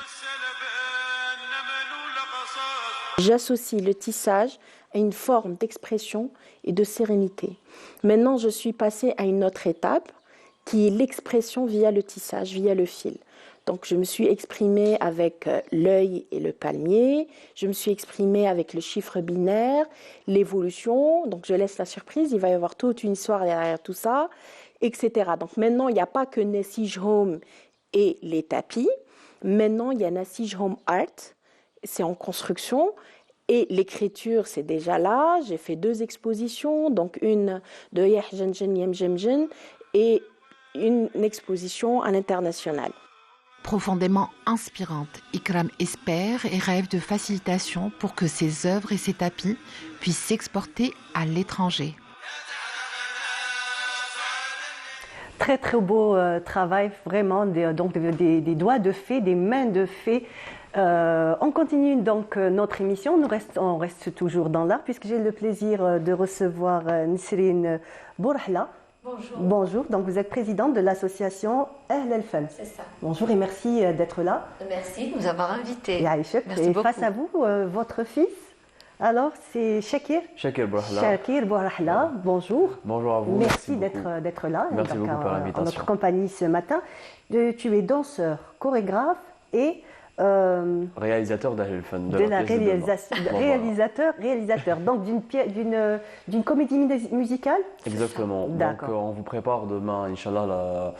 J'associe le tissage à une forme d'expression et de sérénité. Maintenant, je suis passée à une autre étape qui est l'expression via le tissage, via le fil. Donc, je me suis exprimée avec l'œil et le palmier, je me suis exprimée avec le chiffre binaire, l'évolution, donc je laisse la surprise, il va y avoir toute une histoire derrière tout ça, etc. Donc maintenant, il n'y a pas que Nassij Home et les tapis, maintenant il y a Nassij Home Art, c'est en construction, et l'écriture, c'est déjà là. J'ai fait 2 expositions, donc une de Yahjanjen Yemjemjen et une exposition à l'international. Profondément inspirante, Ikram espère et rêve de facilitation pour que ses œuvres et ses tapis puissent s'exporter à l'étranger. Très très beau travail, vraiment, des doigts de fée, des mains de fée. On continue donc notre émission. On reste toujours dans l'art puisque j'ai le plaisir de recevoir Nesrine Bourahla. Bonjour. Bonjour. Donc vous êtes présidente de l'association Ahl El Fan. C'est ça. Bonjour et merci d'être là. Merci de nous avoir invités. Merci beaucoup. Face à vous, votre fils. Alors, c'est Shakir. Shakir Bourahla. Shakir Bourahla, bonjour. Bonjour à vous. Merci d'être là. Merci beaucoup pour l'invitation. En notre compagnie ce matin. Tu es danseur, chorégraphe et réalisateur d'Ahl Fan. Réalisateur. Donc d'une comédie musicale. Exactement. Donc on vous prépare demain, Inch'Allah,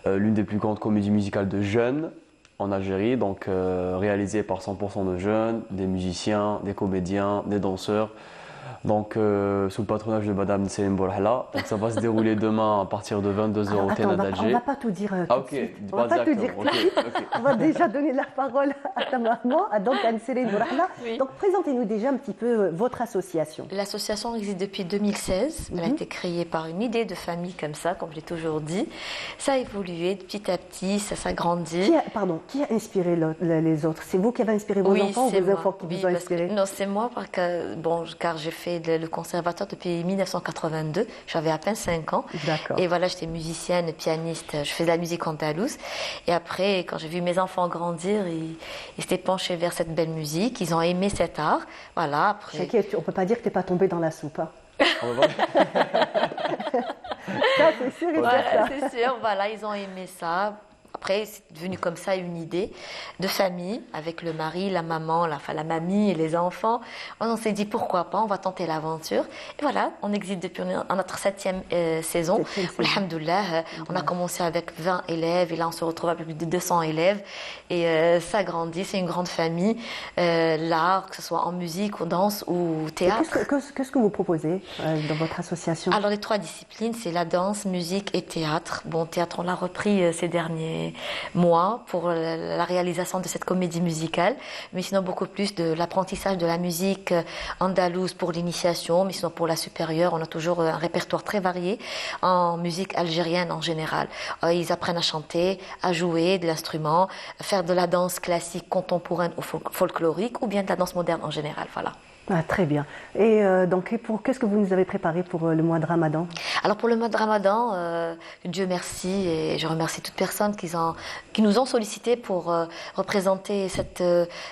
l'une des plus grandes comédies musicales de jeunes en Algérie, donc réalisée par 100% de jeunes, des musiciens, des comédiens, des danseurs. Donc sous le patronage de Madame Nesrine Bourahla. Donc ça va se dérouler demain à partir de 22h au Téna d'Alger. On ne va pas tout dire tout de suite. On va pas tout dire. On va déjà donner la parole à ta maman, à donc Nesrine Bourahla. Oui. Donc présentez-nous déjà un petit peu votre association. L'association existe depuis 2016. Elle a été créée par une idée de famille comme ça, comme je l'ai toujours dit. Ça a évolué de petit à petit, ça s'agrandit. Qui a inspiré les autres? C'est vous qui avez inspiré vos enfants ou vos enfants qui vous ont inspiré? Non, c'est moi car j'ai fait le conservatoire depuis 1982. J'avais à peine 5 ans. Et voilà, j'étais musicienne, pianiste. Je faisais de la musique andalouse. Et après, quand j'ai vu mes enfants grandir, ils s'étaient penchés vers cette belle musique. Ils ont aimé cet art. Voilà. Après... Shakir, on ne peut pas dire que tu n'es pas tombée dans la soupe. Hein. Ça, c'est sûr. Voilà, c'est sûr. Voilà, ils ont aimé ça. Après, c'est devenu comme ça une idée de famille avec le mari, la maman, la mamie et les enfants. On s'est dit pourquoi pas, on va tenter l'aventure. Et voilà, on existe depuis notre 7e saison. Alhamdoulilah, on a commencé avec 20 élèves et là on se retrouve avec plus de 200 élèves. Et ça grandit, c'est une grande famille. L'art, que ce soit en musique, ou danse ou théâtre. Qu'est-ce que vous proposez dans votre association? Alors les 3 disciplines, c'est la danse, musique et théâtre. Bon, théâtre, on l'a repris ces derniers mois pour la réalisation de cette comédie musicale, mais sinon beaucoup plus de l'apprentissage de la musique andalouse pour l'initiation, mais sinon pour la supérieure, on a toujours un répertoire très varié en musique algérienne en général. Ils apprennent à chanter, à jouer de l'instrument, à faire de la danse classique, contemporaine ou folklorique, ou bien de la danse moderne en général, voilà. Ah, très bien. Et donc, qu'est-ce que vous nous avez préparé pour le mois de Ramadan? Alors pour le mois de Ramadan, Dieu merci, et je remercie toutes personnes qui nous ont sollicité pour représenter cette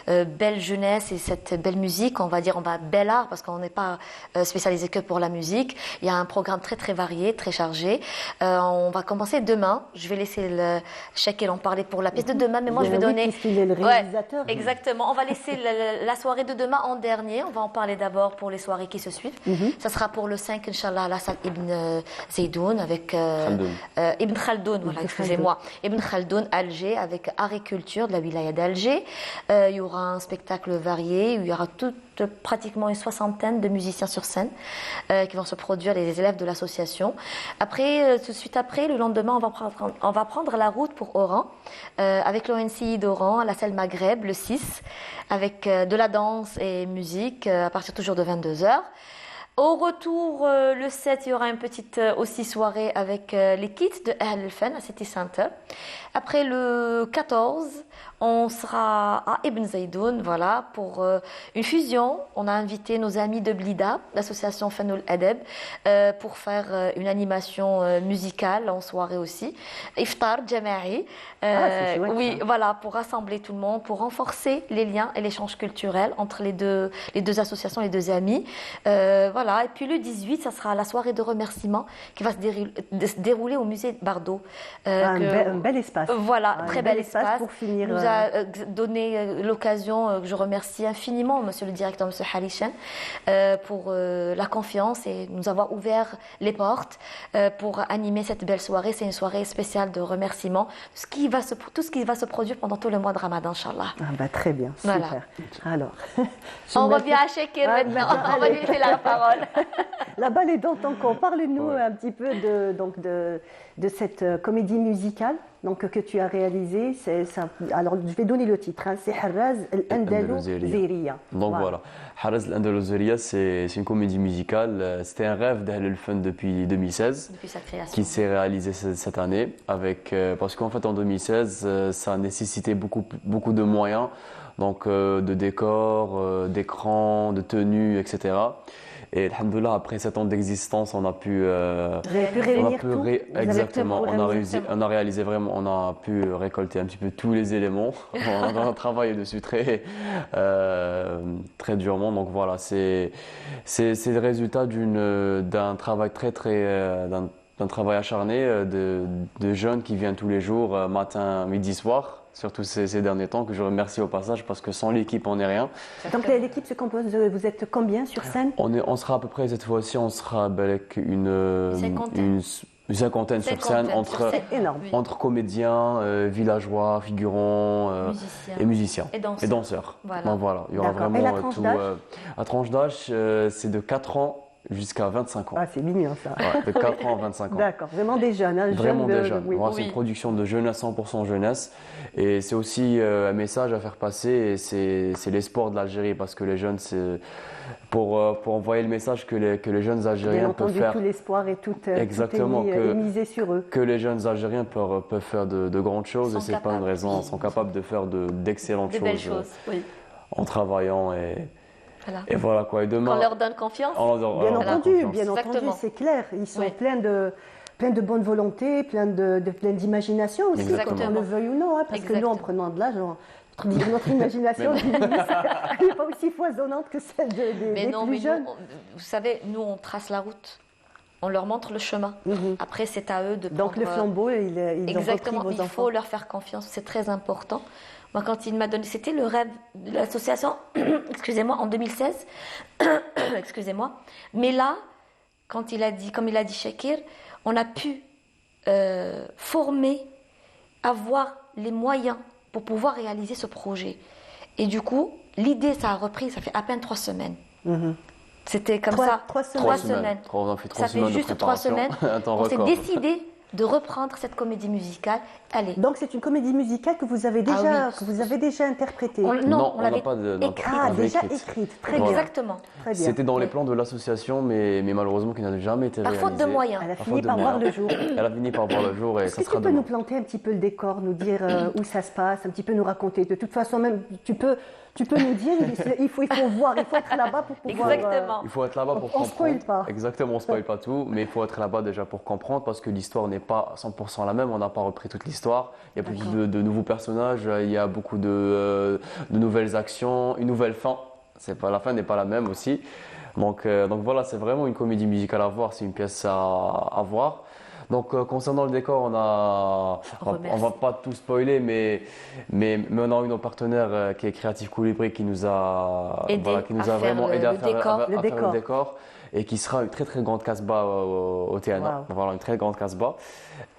belle jeunesse et cette belle musique. On va bel art, parce qu'on n'est pas spécialisé que pour la musique. Il y a un programme très très varié, très chargé. On va commencer demain. Je vais laisser le Shakir en parler pour la pièce de demain, mais moi je vais donner... Puisqu'il est le réalisateur. Ouais, exactement. On va laisser la soirée de demain en dernier. On va en parler d'abord pour les soirées qui se suivent. Ça sera pour le 5, Inch'Allah, à la salle Ibn Zaydoun avec Ibn Khaldoun, voilà, excusez-moi. Ibn Khaldoun, Alger, avec art et culture de la wilaya d'Alger. Il y aura un spectacle varié où il y aura pratiquement une 60aine de musiciens sur scène qui vont se produire, les élèves de l'association. Après, tout de suite après, le lendemain, on va prendre la route pour Oran avec l'ONCI d'Oran à la salle Maghreb le 6 avec de la danse et musique à partir toujours de 22h. Au retour, le 7, il y aura une petite aussi soirée avec les kids de Ahl El Fan à City Center. Après le 14, on sera à Ibn Zaydoun, voilà, pour une fusion. On a invité nos amis de Blida, l'association Fanoul Adeb, pour faire une animation musicale en soirée aussi. Iftar Jama'i. Oui, voilà, pour rassembler tout le monde, pour renforcer les liens et l'échange culturel entre les deux associations, les deux amis. Voilà, et puis le 18, ça sera la soirée de remerciements qui va se dérouler au musée Bardot. Un bel espace. Voilà, très bel espace. Pour finir. Nous a donné l'occasion, je remercie infiniment monsieur le directeur, monsieur Halishan, pour la confiance et nous avoir ouvert les portes pour animer cette belle soirée. C'est une soirée spéciale de remerciements. Tout ce qui va se produire pendant tout le mois de Ramadan, Inch'Allah. Très bien, super. Voilà. Alors, on revient à Shakir maintenant. On va lui laisser la parole. La balle est dans ton camp. Parle-nous un petit peu de cette comédie musicale que tu as réalisée. Alors, je vais donner le titre. C'est Haraz al-Andalousiya. Donc voilà. Haraz al-Andalousiya, c'est une comédie musicale. C'était un rêve d'Ahl Fun depuis 2016. Depuis sa création. Qui s'est réalisé cette année. Parce qu'en fait, en 2016, ça a nécessité beaucoup de moyens. Donc, de décors, d'écrans, de tenues, etc. Et alhamdoulilah, après 7 ans d'existence, on a pu réunir tout. Exactement, on a réalisé vraiment, on a pu récolter un petit peu tous les éléments. On a travaillé dessus très durement. Donc voilà, c'est le résultat d'un travail d'un travail acharné de jeunes qui viennent tous les jours, matin, midi, soir. Surtout ces derniers temps, que je remercie au passage parce que sans l'équipe, on n'est rien. Donc l'équipe se compose de, vous êtes combien sur scène? On sera à peu près, cette fois-ci, on sera avec une cinquantaine sur scène, entre comédiens, villageois, figurants et musiciens. Et danseurs. Voilà. Donc voilà, il y aura vraiment tout. La tranche d'âge, c'est de 4 ans jusqu'à 25 ans. Ah, c'est mignon ça. Ouais, de 4 ans à 25 ans. D'accord, vraiment des jeunes. Vraiment des jeunes. Voilà, c'est une production de jeunesse, 100% jeunesse. Et c'est aussi un message à faire passer. Et c'est l'espoir de l'Algérie parce que les jeunes, c'est pour envoyer le message que les jeunes Algériens peuvent faire. Tout l'espoir et tout exactement, est misé sur eux. Que les jeunes Algériens peuvent faire de grandes choses. Et c'est pas une raison. Ils sont capables de faire d'excellentes choses. Belles choses, oui. En travaillant et. Voilà. Et voilà quoi. Et demain, on leur donne confiance. Bien entendu, c'est clair. Ils sont pleins de bonne volonté, pleins d'imagination aussi, qu'on le veuille ou non. Parce que nous, en prenant de l'âge, notre imagination n'est pas aussi foisonnante que celle des plus jeunes. Vous savez, nous, on trace la route. On leur montre le chemin. Après, c'est à eux de prendre... Donc le flambeau, ils exactement, ont repris vos enfants. Il faut leur faire confiance. C'est très important. Moi, quand il m'a donné, c'était le rêve de l'association, excusez-moi, en 2016, excusez-moi. Mais là, quand il a dit, comme il a dit Shakir, on a pu former, avoir les moyens pour pouvoir réaliser ce projet. Et du coup, l'idée, ça a repris, ça fait à peine 3 semaines. C'était comme ça, 3 semaines. Ça fait juste 3 semaines. On s'est décidé de reprendre cette comédie musicale. Allez. Donc c'est une comédie musicale que vous avez déjà interprétée. Non, on l'avait déjà écrite. Très bien. Exactement. C'était dans les plans de l'association, mais malheureusement qui n'a jamais été réalisé. Par faute de moyens. Elle a fini par voir le jour. Elle a fini par voir le jour et ça sera demain. Est-ce que tu peux nous planter un petit peu le décor, nous dire où ça se passe, un petit peu nous raconter? De toute façon, même tu peux nous dire, il faut voir, il faut être là-bas pour pouvoir... Exactement. Il faut être là-bas pour comprendre. On ne spoil pas. Exactement, on ne spoil pas tout, mais il faut être là-bas déjà pour comprendre parce que l'histoire n'est pas 100% la même, on n'a pas repris toute l'histoire. Il y a beaucoup de nouveaux personnages, il y a beaucoup de nouvelles actions, une nouvelle fin. La fin n'est pas la même aussi. Donc voilà, c'est vraiment une comédie musicale à voir, c'est une pièce à voir. Donc concernant le décor, on va pas tout spoiler, mais on a eu nos partenaires qui est Creative Colibri qui nous a vraiment aidé à faire le décor et qui sera une très très grande Casbah au TNA. Wow. Voilà, une très grande Casbah.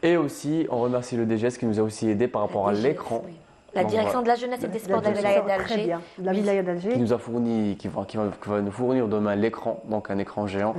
Et aussi, on remercie le DGS qui nous a aussi aidé par rapport à l'écran. Oui. La direction de la jeunesse et des sports de la Wilaya d'Alger. La Wilaya d'Alger. Qui nous a fourni, qui va nous fournir demain l'écran, donc un écran géant,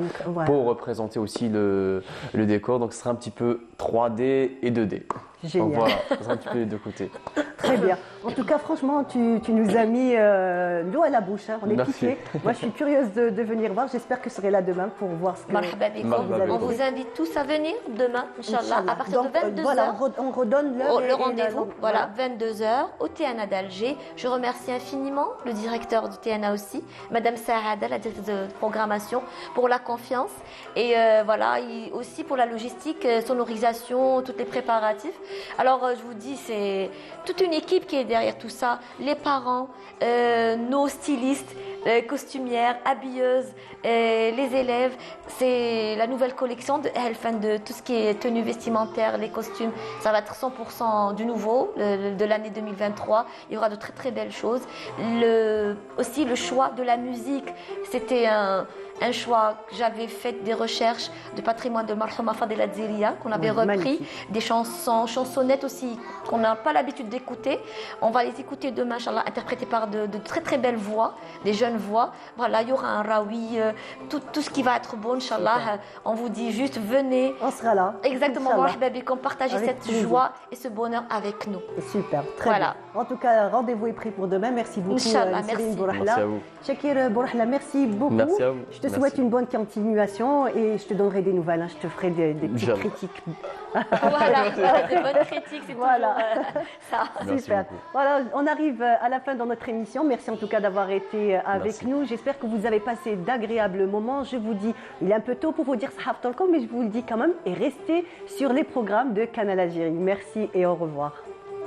pour représenter aussi le décor. Donc ce sera un petit peu 3D et 2D. Génial. Donc voilà, ça sera un petit peu des deux côtés. Très bien. En tout cas, franchement, tu nous as mis l'eau à la bouche. Hein. On est piqués. Moi, je suis curieuse de venir voir. J'espère que je serai là demain pour voir ce que vous avez. On vous invite tous à venir demain, Inch'Allah, à partir de 22h. Voilà, on redonne l'heure. Le rendez-vous, voilà, 22h au TNA d'Alger. Je remercie infiniment le directeur du TNA aussi, Madame Saada, la directrice de programmation, pour la confiance et aussi pour la logistique, sonorisation, tous les préparatifs. Alors, je vous dis, c'est toute une équipe qui est derrière tout ça. Les parents, nos stylistes, costumières, habilleuses, les élèves. C'est la nouvelle collection de Helfen, de tout ce qui est tenue vestimentaire, les costumes. Ça va être 100% du nouveau de l'année 2023. Il y aura de très très belles choses. Aussi le choix de la musique, c'était un choix que j'avais fait des recherches de patrimoine de Marhouma Fadela Dzeria, qu'on avait repris, magnifique. Des chansonnettes aussi qu'on n'a pas l'habitude d'écouter. On va les écouter demain, Inch'Allah, interprétées par de très très belles voix, des jeunes jeunes voient. Voilà, il y aura un raoui, tout ce qui va être bon, Inch'Allah. On vous dit juste, venez. On sera là. Exactement, partagez cette joie et ce bonheur avec nous. Super, très bien. En tout cas, rendez-vous est pris pour demain. Merci beaucoup. Inch'Allah, merci. Merci à vous. Shakir Bourahla, merci beaucoup. Merci à vous. Je te souhaite une bonne continuation et je te donnerai des nouvelles. Je te ferai des petites critiques. Voilà, des bonnes critiques, c'est voilà. Ça. Super. Voilà, on arrive à la fin de notre émission. Merci en tout cas d'avoir été avec nous. J'espère que vous avez passé d'agréables moments. Je vous dis, il est un peu tôt pour vous dire Sahab Tolkom, mais je vous le dis quand même. Et restez sur les programmes de Canal Algérie. Merci et au revoir.